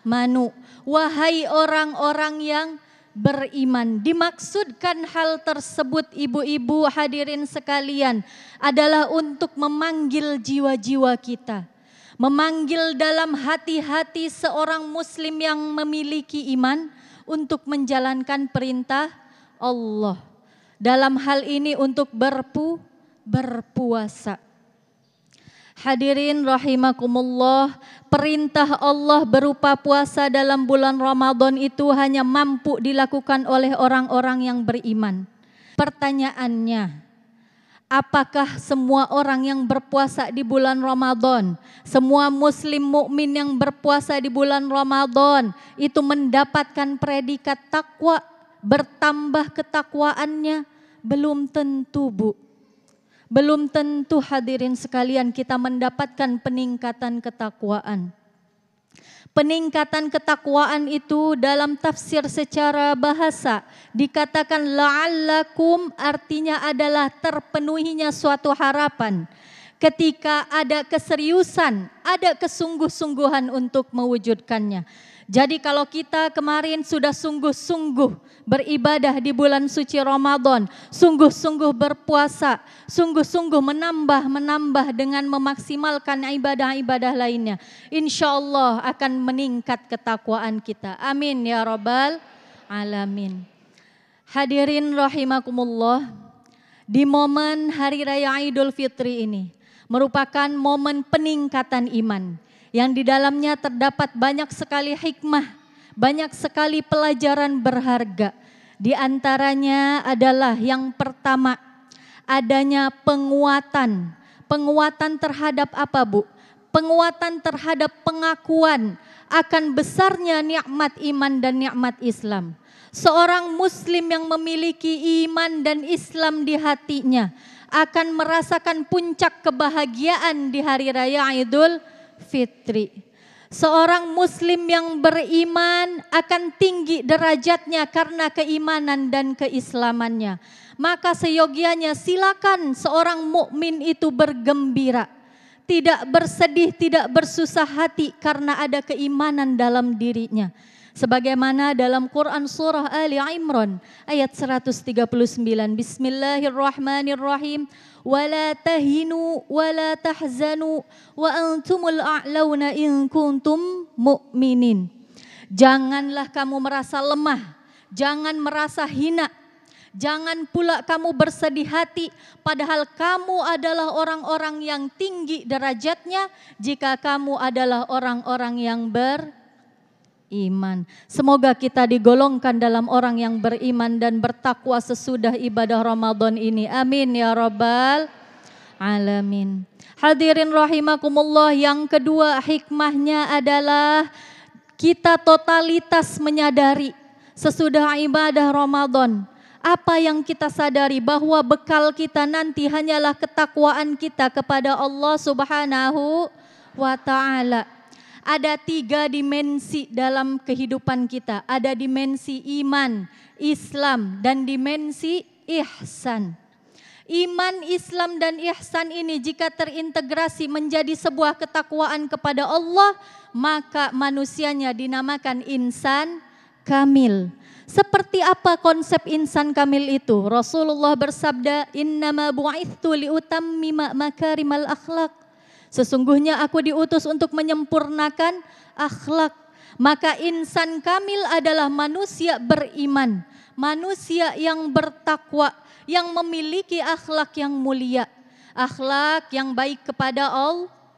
amanu, wahai orang-orang yang beriman. Dimaksudkan hal tersebut ibu-ibu hadirin sekalian adalah untuk memanggil jiwa-jiwa kita, memanggil dalam hati-hati seorang muslim yang memiliki iman untuk menjalankan perintah Allah. Dalam hal ini untuk berpuasa. Hadirin rahimakumullah, perintah Allah berupa puasa dalam bulan Ramadan itu hanya mampu dilakukan oleh orang-orang yang beriman. Pertanyaannya, apakah semua orang yang berpuasa di bulan Ramadan, semua muslim mukmin yang berpuasa di bulan Ramadan itu mendapatkan predikat takwa, bertambah ketakwaannya? Belum tentu, Bu. Belum tentu hadirin sekalian kita mendapatkan peningkatan ketakwaan. Peningkatan ketakwaan itu dalam tafsir secara bahasa dikatakan la'allakum, artinya adalah terpenuhinya suatu harapan. Ketika ada keseriusan, ada kesungguh-sungguhan untuk mewujudkannya. Jadi kalau kita kemarin sudah sungguh-sungguh beribadah di bulan suci Ramadan, sungguh-sungguh berpuasa, sungguh-sungguh menambah dengan memaksimalkan ibadah-ibadah lainnya, insya Allah akan meningkat ketakwaan kita. Amin ya rabbal alamin. Hadirin rahimakumullah, di momen Hari Raya Idul Fitri ini merupakan momen peningkatan iman yang di dalamnya terdapat banyak sekali hikmah, banyak sekali pelajaran berharga. Di antaranya adalah yang pertama, adanya penguatan. Penguatan terhadap apa, Bu? Penguatan terhadap pengakuan akan besarnya nikmat iman dan nikmat Islam. Seorang muslim yang memiliki iman dan Islam di hatinya akan merasakan puncak kebahagiaan di Hari Raya Idul Fitri. Seorang muslim yang beriman akan tinggi derajatnya karena keimanan dan keislamannya. Maka seyogianya silakan seorang mukmin itu bergembira, tidak bersedih, tidak bersusah hati karena ada keimanan dalam dirinya. Sebagaimana dalam Quran surah Ali Imran ayat 139, Bismillahirrahmanirrahim, wala tahinu wala tahzanu wa antumul a'launa in kuntum mu'minin. Janganlah kamu merasa lemah, jangan merasa hina, jangan pula kamu bersedih hati, padahal kamu adalah orang-orang yang tinggi derajatnya jika kamu adalah orang-orang yang beriman. Semoga kita digolongkan dalam orang yang beriman dan bertakwa sesudah ibadah Ramadan ini. Amin ya rabbal alamin. Hadirin rahimakumullah, yang kedua hikmahnya adalah kita totalitas menyadari sesudah ibadah Ramadan, apa yang kita sadari bahwa bekal kita nanti hanyalah ketakwaan kita kepada Allah Subhanahu wa ta'ala. Ada 3 dimensi dalam kehidupan kita. Ada dimensi iman, Islam, dan dimensi ihsan. Iman, Islam, dan ihsan ini jika terintegrasi menjadi sebuah ketakwaan kepada Allah, maka manusianya dinamakan insan kamil. Seperti apa konsep insan kamil itu? Rasulullah bersabda, innama bu'ithtu liutammima makarimal akhlak. Sesungguhnya aku diutus untuk menyempurnakan akhlak. Maka insan kamil adalah manusia beriman, manusia yang bertakwa, yang memiliki akhlak yang mulia, akhlak yang baik kepada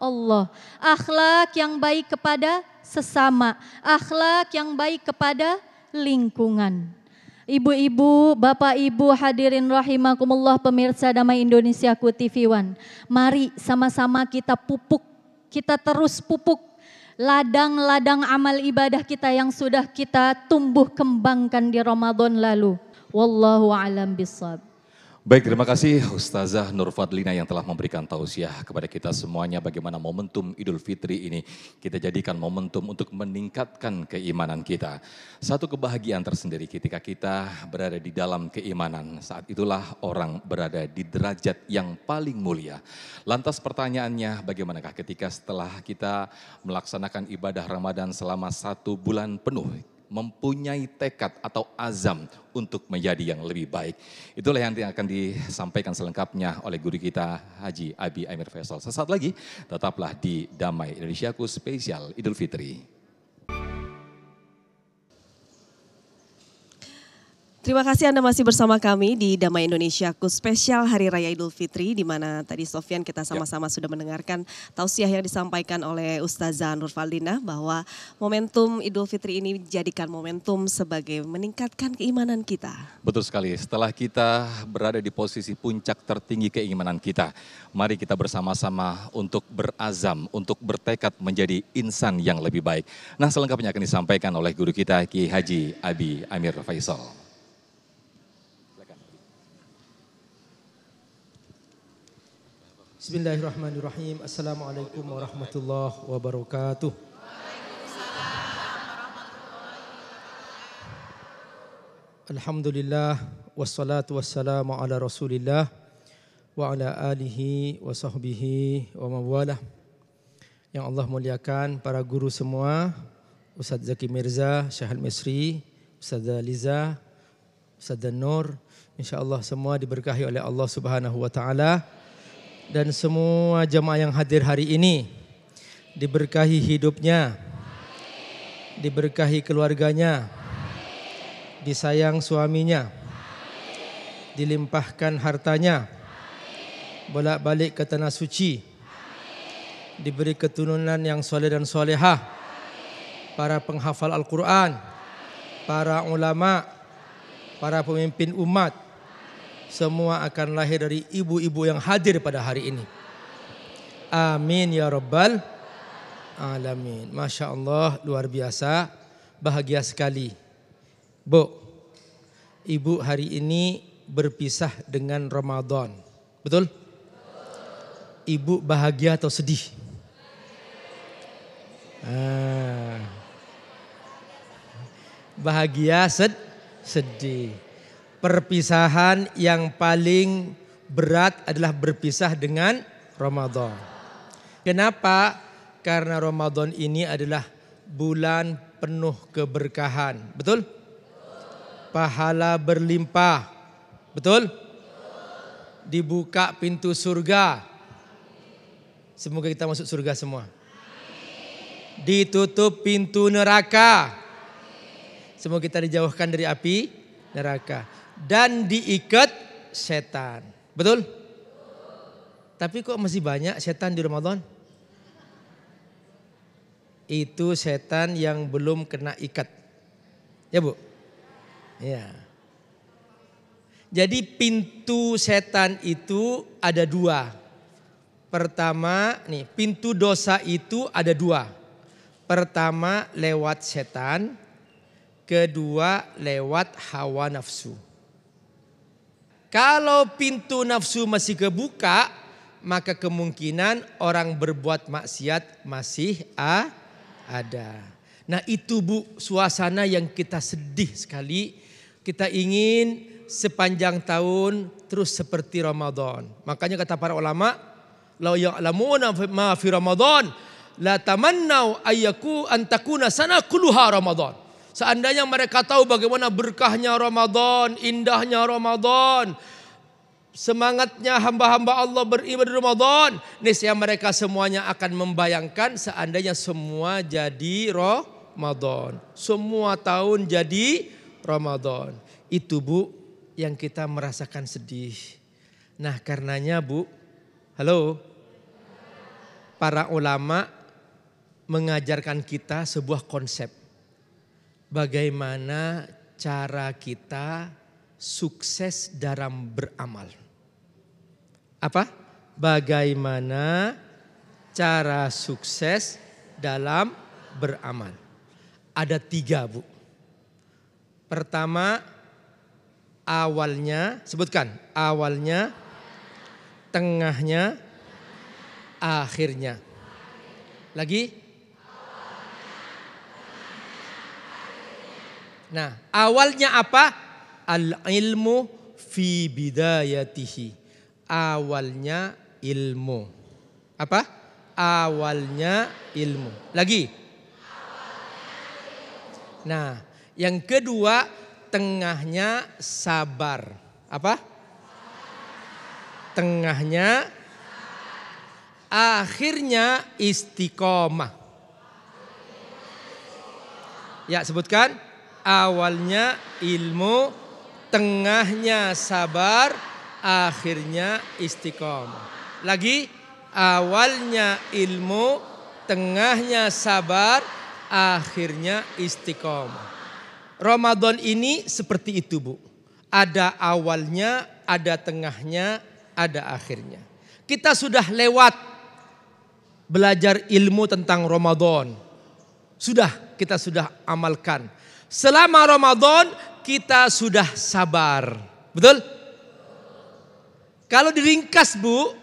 Allah, akhlak yang baik kepada sesama, akhlak yang baik kepada lingkungan. Ibu-ibu, bapak ibu hadirin rahimakumullah, pemirsa Damai Indonesiaku TV One. Mari sama-sama kita pupuk, kita terus pupuk ladang-ladang amal ibadah kita yang sudah kita tumbuh kembangkan di Ramadan lalu. Wallahu a'lam bishawab. Baik, terima kasih Ustazah Nur Fadlina yang telah memberikan tausiah kepada kita semuanya bagaimana momentum Idul Fitri ini kita jadikan momentum untuk meningkatkan keimanan kita. Satu kebahagiaan tersendiri ketika kita berada di dalam keimanan, saat itulah orang berada di derajat yang paling mulia. Lantas pertanyaannya, bagaimanakah ketika setelah kita melaksanakan ibadah Ramadan selama 1 bulan penuh, mempunyai tekad atau azam untuk menjadi yang lebih baik. Itulah yang akan disampaikan selengkapnya oleh guru kita Haji Abi Amir Faisal. Sesaat lagi tetaplah di Damai Indonesiaku spesial Idul Fitri. Terima kasih Anda masih bersama kami di Damai Indonesiaku spesial Hari Raya Idul Fitri, di mana tadi Sofyan kita sama-sama sudah mendengarkan tausiah yang disampaikan oleh Ustazah Nur Fadlina bahwa momentum Idul Fitri ini dijadikan momentum sebagai meningkatkan keimanan kita. Betul sekali, setelah kita berada di posisi puncak tertinggi keimanan kita, mari kita bersama-sama untuk berazam, untuk bertekad menjadi insan yang lebih baik. Nah, selengkapnya akan disampaikan oleh guru kita Ki Haji Abi Amir Faisal. Bismillahirrahmanirrahim. Assalamualaikum warahmatullahi wabarakatuh. Alhamdulillah wassalatu wassalamu ala Rasulillah wa ala alihi wa sahbihi wa mawalah. Yang Allah muliakan para guru semua, Ustaz Zaki Mirza, Syekh Al-Misri, Ustazah Liza, Ustazah Nur, insyaallah semua diberkahi oleh Allah Subhanahu wa taala. Dan semua jemaah yang hadir hari ini diberkahi hidupnya, diberkahi keluarganya, disayang suaminya, dilimpahkan hartanya, bolak-balik ke tanah suci, diberi keturunan yang soleh dan solehah, para penghafal Al-Quran, para ulama, para pemimpin umat, semua akan lahir dari ibu-ibu yang hadir pada hari ini. Amin ya rabbal alamin. Masya Allah, luar biasa, bahagia sekali. Bu, ibu hari ini berpisah dengan Ramadan, betul? Ibu bahagia atau sedih? Bahagia, sedih. Perpisahan yang paling berat adalah berpisah dengan Ramadan. Kenapa? Karena Ramadan ini adalah bulan penuh keberkahan. Betul? Pahala berlimpah. Betul? Dibuka pintu surga. Semoga kita masuk surga semua. Ditutup pintu neraka. Semoga kita dijauhkan dari api neraka. Dan diikat setan. Betul? Tapi kok masih banyak setan di Ramadan? Itu setan yang belum kena ikat. Ya Bu? Ya. Jadi pintu setan itu ada 2. Pertama, nih pintu dosa itu ada 2. Pertama lewat setan, kedua lewat hawa nafsu. Kalau pintu nafsu masih kebuka, maka kemungkinan orang berbuat maksiat masih ada. Nah itu Bu, suasana yang kita sedih sekali. Kita ingin sepanjang tahun terus seperti Ramadan. Makanya kata para ulama, "Lau ya'lamuna ma fi Ramadan, la tamannau ayyaku antakuna sana kulluha Ramadan." Seandainya mereka tahu bagaimana berkahnya Ramadan, indahnya Ramadan, semangatnya hamba-hamba Allah beribadah di Ramadan, niscaya mereka semuanya akan membayangkan seandainya semua jadi Ramadan. Semua tahun jadi Ramadan. Itu Bu yang kita merasakan sedih. Nah karenanya Bu, halo, para ulama mengajarkan kita sebuah konsep. Bagaimana cara kita sukses dalam beramal. Apa? Bagaimana cara sukses dalam beramal. Ada 3 Bu. Pertama, awalnya, sebutkan, awalnya, tengahnya, akhirnya. Lagi? Nah, awalnya apa? Al-ilmu fi bidayatihi. Awalnya ilmu. Apa? Awalnya ilmu. Lagi? Nah, yang kedua, tengahnya sabar. Apa? Tengahnya, akhirnya istiqomah. Ya, sebutkan. Awalnya ilmu, tengahnya sabar, akhirnya istiqomah. Lagi, awalnya ilmu, tengahnya sabar, akhirnya istiqomah. Ramadan ini seperti itu, Bu. Ada awalnya, ada tengahnya, ada akhirnya. Kita sudah lewat belajar ilmu tentang Ramadan. Kita sudah amalkan. Selama Ramadan kita sudah sabar. Betul? Kalau diringkas, Bu,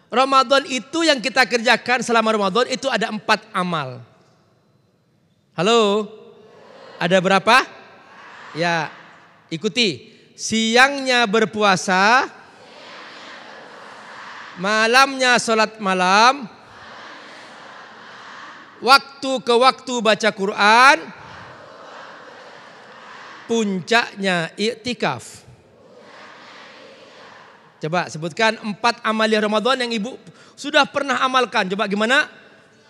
Ramadan itu yang kita kerjakan selama Ramadan itu ada 4 amal. Halo? Ada berapa? Ya, ikuti. Siangnya berpuasa, malamnya sholat malam, waktu ke waktu baca Quran, puncaknya i'tikaf. Coba sebutkan 4 amalia Ramadan yang Ibu sudah pernah amalkan. Coba gimana?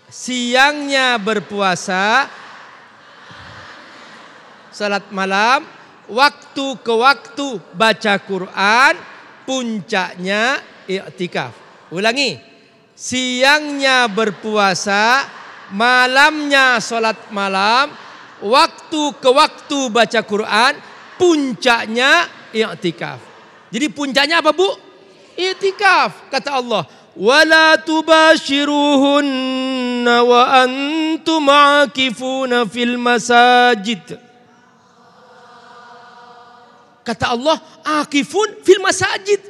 Siangnya berpuasa, salat malam, waktu ke waktu baca Quran, puncaknya i'tikaf. Ulangi. Siangnya berpuasa, malamnya salat malam, waktu ke waktu baca Quran, puncaknya i'tikaf. Jadi puncaknya apa, Bu? I'tikaf. Kata Allah, wala tubashiruhunna wa antum aakifuna fil masajid. Kata Allah, akifun fil masajid.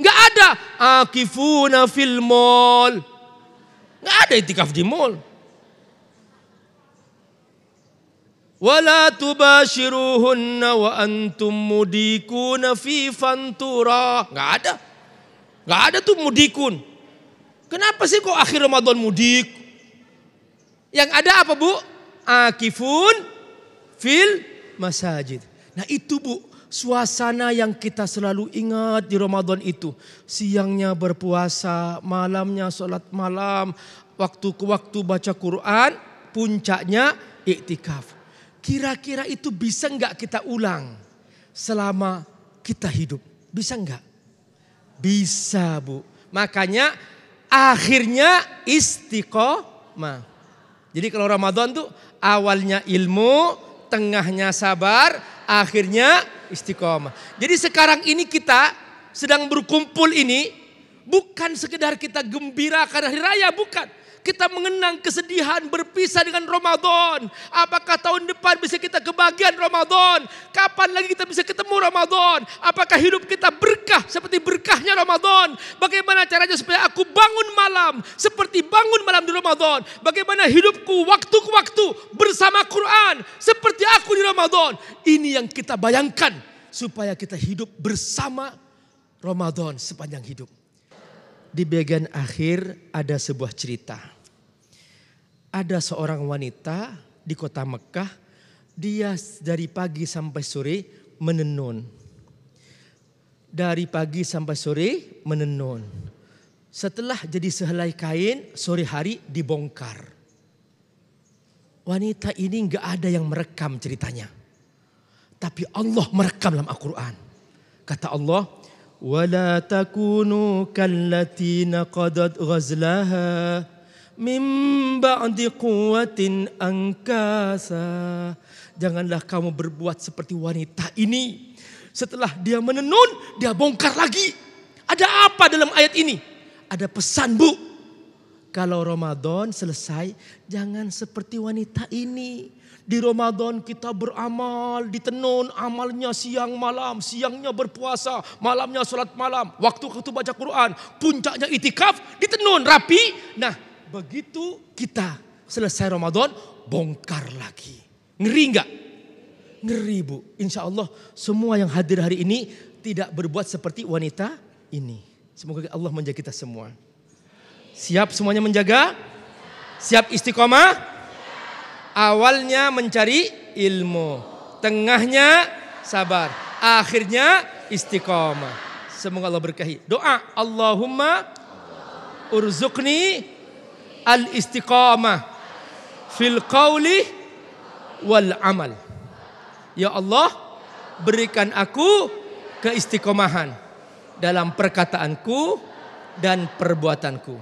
Enggak ada akifuna fil mall. Enggak ada i'tikaf di mall. Wala tubashiruhunna wa antum mudikuna fi fantura. Enggak ada. Enggak ada tuh mudikun. Kenapa sih kok akhir Ramadan mudik? Yang ada apa, Bu? Akifun fil masajid. Nah itu, Bu, suasana yang kita selalu ingat di Ramadan itu. Siangnya berpuasa, malamnya sholat malam, waktu ke waktu baca Quran, puncaknya i'tikaf. Kira-kira itu bisa enggak kita ulang selama kita hidup? Bisa enggak? Bisa, Bu. Makanya akhirnya istiqomah. Jadi kalau Ramadan tuh awalnya ilmu, tengahnya sabar, akhirnya istiqomah. Jadi sekarang ini kita sedang berkumpul ini bukan sekedar kita gembira karena hari raya, bukan. Kita mengenang kesedihan berpisah dengan Ramadan. Apakah tahun depan bisa kita kebagian Ramadan? Kapan lagi kita bisa ketemu Ramadan? Apakah hidup kita berkah seperti berkahnya Ramadan? Bagaimana caranya supaya aku bangun malam seperti bangun malam di Ramadan? Bagaimana hidupku waktu ke waktu bersama Quran seperti aku di Ramadan? Ini yang kita bayangkan supaya kita hidup bersama Ramadan sepanjang hidup. Di bagian akhir ada sebuah cerita. Ada seorang wanita di kota Mekah. Dia dari pagi sampai sore menenun. Dari pagi sampai sore menenun. Setelah jadi sehelai kain, sore hari dibongkar. Wanita ini gak ada yang merekam ceritanya. Tapi Allah merekam dalam Al-Quran. Kata Allah, وَلَا تَكُونُوا كَالَّتِي نَقَضَتْ غَزْلَهَا مِنْ بَعْدِ قُوَّةٍ أَنْكَاسًا. Janganlah kamu berbuat seperti wanita ini. Setelah dia menenun, dia bongkar lagi. Ada apa dalam ayat ini? Ada pesan, Bu. kalau Ramadan selesai jangan seperti wanita ini. Di Ramadan kita beramal, ditenun amalnya siang malam, siangnya berpuasa, malamnya sholat malam, waktu baca Quran, puncaknya itikaf, ditenun rapi. Nah begitu kita selesai Ramadan, bongkar lagi. Ngeri enggak? Ngeri Bu. Insya Allah semua yang hadir hari ini tidak berbuat seperti wanita ini. Semoga Allah menjaga kita semua. Siap semuanya menjaga? Siap istiqomah? Awalnya mencari ilmu, tengahnya sabar, akhirnya istiqomah. Semoga Allah berkahi. Doa, Allahumma urzuqni al-istiqamah fil qawli wal amal. Ya Allah, berikan aku keistiqomahan dalam perkataanku dan perbuatanku.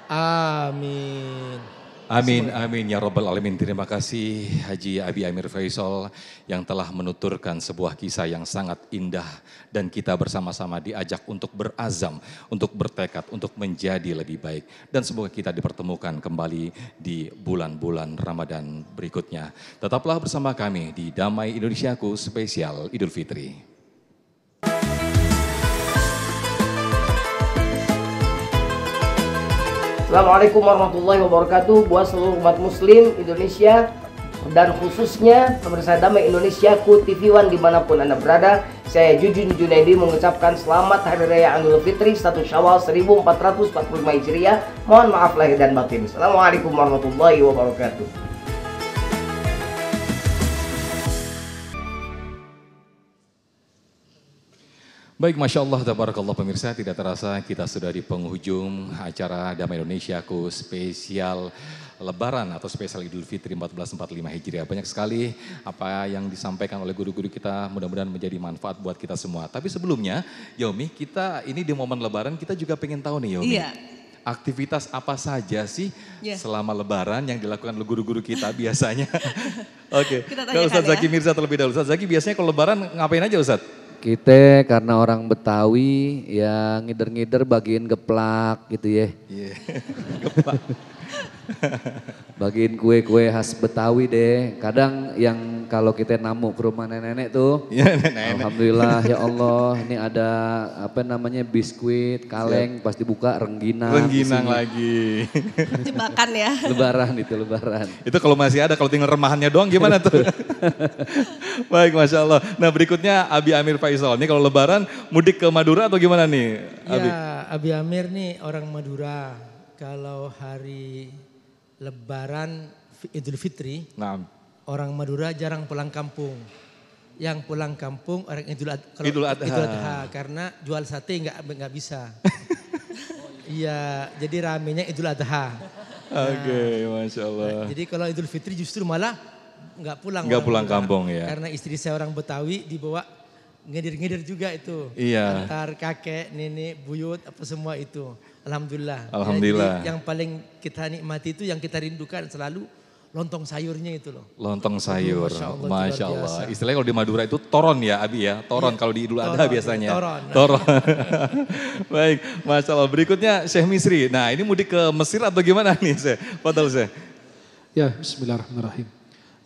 Amin. Amin, amin ya Rabbal Alamin. Terima kasih Haji Abi Amir Faisal yang telah menuturkan sebuah kisah yang sangat indah. Dan kita bersama-sama diajak untuk berazam, untuk bertekad, untuk menjadi lebih baik. Dan semoga kita dipertemukan kembali di bulan-bulan Ramadan berikutnya. Tetaplah bersama kami di Damai Indonesiaku spesial Idul Fitri. Assalamualaikum warahmatullahi wabarakatuh buat seluruh umat muslim Indonesia dan khususnya pemirsa Damai Indonesiaku TV One dimanapun Anda berada. Saya Jujun Junaidi mengucapkan selamat Hari Raya Idul Fitri 1 Syawal 1445 Hijriah. Mohon maaf lahir dan batin. Assalamualaikum warahmatullahi wabarakatuh. Baik, Masya Allah, tabarakallah pemirsa, tidak terasa kita sudah di penghujung acara Damai Indonesiaku spesial Lebaran atau spesial Idul Fitri 1445 Hijriah. Banyak sekali apa yang disampaikan oleh guru-guru kita, mudah-mudahan menjadi manfaat buat kita semua. Tapi sebelumnya, Yomi, kita ini di momen Lebaran kita juga pengen tahu nih Yomi. Iya. Aktivitas apa saja sih selama Lebaran yang dilakukan oleh guru-guru kita biasanya? Oke, ke Ustadz Zaki Mirza terlebih dahulu. Ustadz Zaki biasanya kalau Lebaran ngapain aja Ustadz? Kita karena orang Betawi ya ngider-ngider bagiin geplak gitu ya. Iya, geplak. Bagiin kue-kue khas Betawi deh. Kadang yang kalau kita namu ke rumah nenek-nenek tuh. Ya, nenek-nenek. Alhamdulillah ya Allah ini ada apa namanya biskuit, kaleng, pas dibuka rengginang. Rengginang lagi. Jebakan ya. Lebaran itu lebaran. Itu kalau masih ada, kalau tinggal remahannya doang gimana tuh? Baik, Masya Allah. Nah berikutnya Abi Amir Faisal. Ini kalau Lebaran mudik ke Madura atau gimana nih? Abi? Ya Abi Amir nih orang Madura. Kalau hari Lebaran Idul Fitri, orang Madura jarang pulang kampung. Yang pulang kampung orang Idul Adha karena jual sate nggak bisa. Iya, jadi ramenya Idul Adha. Oke, Masya Allah. Nah, jadi kalau Idul Fitri justru malah nggak pulang. Nggak pulang kampung ya. Karena istri saya orang Betawi dibawa ngider-ngider juga itu. Iya. Antar kakek, nenek, buyut, apa semua itu. Alhamdulillah. Alhamdulillah. Ya, yang paling kita nikmati itu yang kita rindukan selalu lontong sayurnya itu loh. Lontong sayur, Masya Allah. Istilahnya kalau di Madura itu toron ya Abi ya. Toron kalau di Idul Adha biasanya. Toron. Baik, Masya Allah. Berikutnya Syekh Misri. Nah ini mudik ke Mesir atau gimana nih Syekh? Fadal Syekh. Ya, bismillahirrahmanirrahim.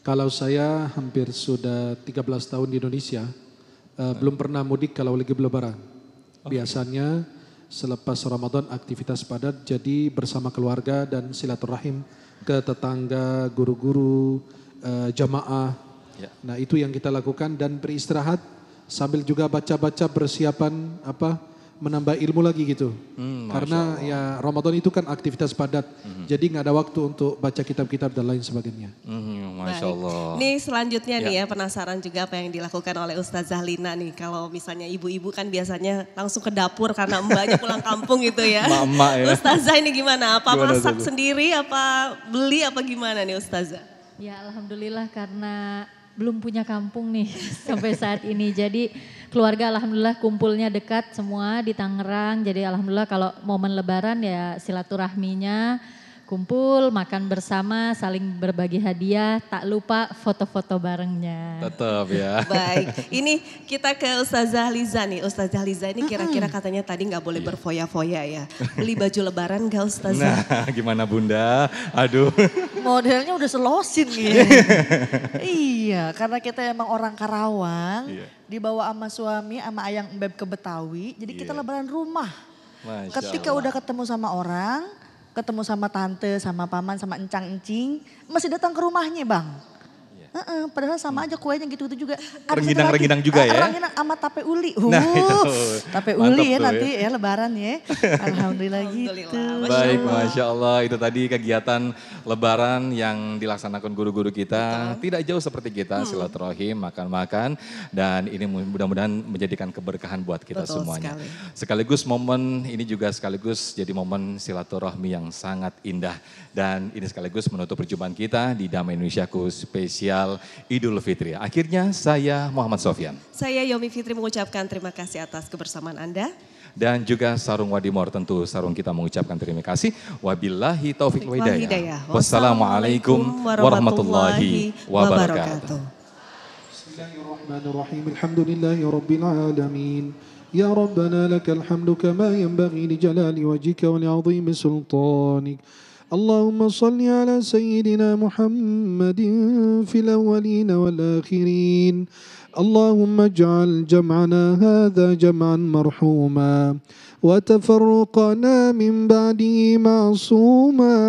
Kalau saya hampir sudah 13 tahun di Indonesia, belum pernah mudik kalau lagi Lebaran. Biasanya selepas Ramadan aktivitas padat, jadi bersama keluarga dan silaturahim ke tetangga, guru-guru, jamaah. Nah itu yang kita lakukan dan beristirahat sambil juga baca-baca persiapan menambah ilmu lagi gitu. Karena ya Ramadan itu kan aktivitas padat, jadi nggak ada waktu untuk baca kitab-kitab dan lain sebagainya. Masya Allah. Nih selanjutnya nih ya penasaran juga apa yang dilakukan oleh Ustazah Lina nih. Kalau misalnya ibu-ibu kan biasanya langsung ke dapur karena mbaknya pulang kampung gitu ya. Mama ya. Ustazah ini gimana? Apa masak sendiri, apa beli, apa gimana nih Ustazah? Ya Alhamdulillah karena belum punya kampung nih sampai saat ini. Jadi keluarga Alhamdulillah kumpulnya dekat semua di Tangerang. Jadi Alhamdulillah kalau momen Lebaran ya silaturahminya kumpul, makan bersama, saling berbagi hadiah, tak lupa foto-foto barengnya. Tetap ya. Baik, ini kita ke Ustazah Liza nih. Ustazah Liza ini kira-kira katanya tadi nggak boleh berfoya-foya ya. Beli baju lebaran nggak Ustazah? Nah gimana Bunda? Aduh. Modelnya udah selosin gitu. Iya, karena kita emang orang Karawang, dibawa sama suami, sama ayang embeb ke Betawi, jadi kita lebaran rumah. Ketika udah ketemu sama orang, ketemu sama tante, sama paman, sama encang-encing, masih datang ke rumahnya Bang. Padahal sama aja kuenya gitu-gitu juga. Rengginang-rengginang juga ya? Rengginang sama tape uli. Nah itu. Tape uli ya nanti ya lebaran ya. Alhamdulillah gitu. Baik, Masya Allah itu tadi kegiatan lebaran yang dilaksanakan guru-guru kita. Tidak jauh seperti kita, silaturahim, makan-makan. Dan ini mudah-mudahan menjadikan keberkahan buat kita semuanya. Sekaligus momen ini juga sekaligus jadi momen silaturahmi yang sangat indah. Dan ini sekaligus menutup perjumpaan kita di Damai Indonesiaku spesial Idul Fitri. Akhirnya saya Muhammad Sofyan. Saya Yomi Fitri mengucapkan terima kasih atas kebersamaan Anda. Dan juga Sarung Wadimor, tentu Sarung kita mengucapkan terima kasih. Wabillahi taufiq wa hidayah. Wassalamualaikum warahmatullahi wabarakatuh. Bismillahirrahmanirrahim. Alhamdulillahi rabbil alamin. Ya Rabbana lakal hamdu kama yanbaghi li jalali wajhika wa li 'azimi sultanik. اللهم صل على سيدنا محمد في الأولين والآخرين اللهم اجعل جمعنا هذا جمعا مرحوما وتفرقنا من بعده معصوما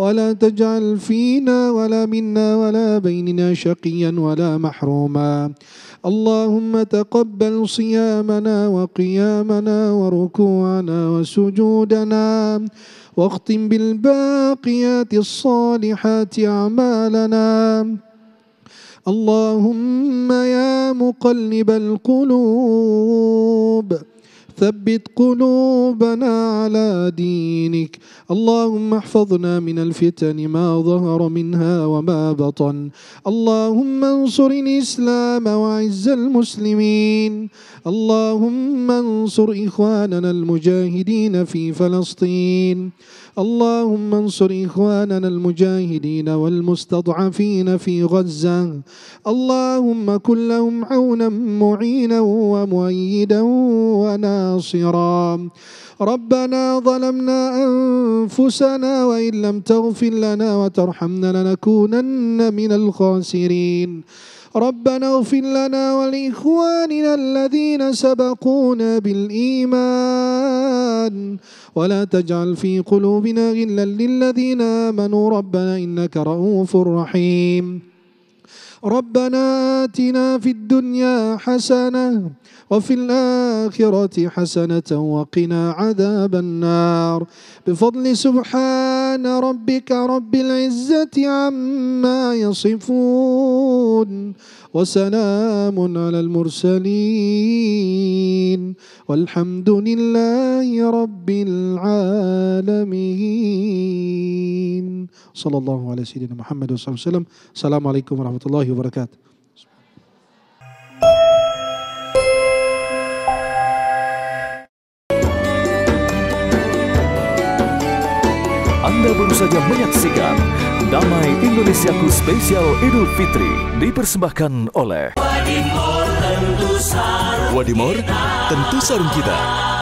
ولا تجعل فينا ولا منا ولا بيننا شقيا ولا محروما اللهم تقبل صيامنا وقيامنا وركوعنا وسجودنا واختم بالباقيات الصالحات أعمالنا اللهم يا مقلب القلوب ثبت قلوبنا على دينك اللهم احفظنا من الفتن ما ظهر منها وما بطن اللهم انصر الإسلام وعز المسلمين اللهم انصر إخواننا المجاهدين في فلسطين اللهم انصر إخواننا المجاهدين والمستضعفين في غزة اللهم كن لهم عونا معينا ومؤيدا وناصرا ربنا ظلمنا أنفسنا وإن لم تغفر لنا وترحمنا لنكونن من الخاسرين ربنا اغفر لنا ولإخواننا الذين سبقونا بالإيمان ولا تجعل في قلوبنا غلا للذين آمنوا ربنا إنك رؤوف رحيم ربنا آتنا في الدنيا حسنة وفي الآخرة حسنة وقنا عذاب النار بفضل سبحان ربك رب العزة عما يصفون وسلام على المرسلين والحمد لله رب العالمين صلى الله على سيدنا محمد صلى الله عليه وسلم السلام عليكم ورحمة الله وبركاته. Anda baru saja menyaksikan Damai Indonesiaku spesial Idul Fitri dipersembahkan oleh Wadimor, tentu sarung kita.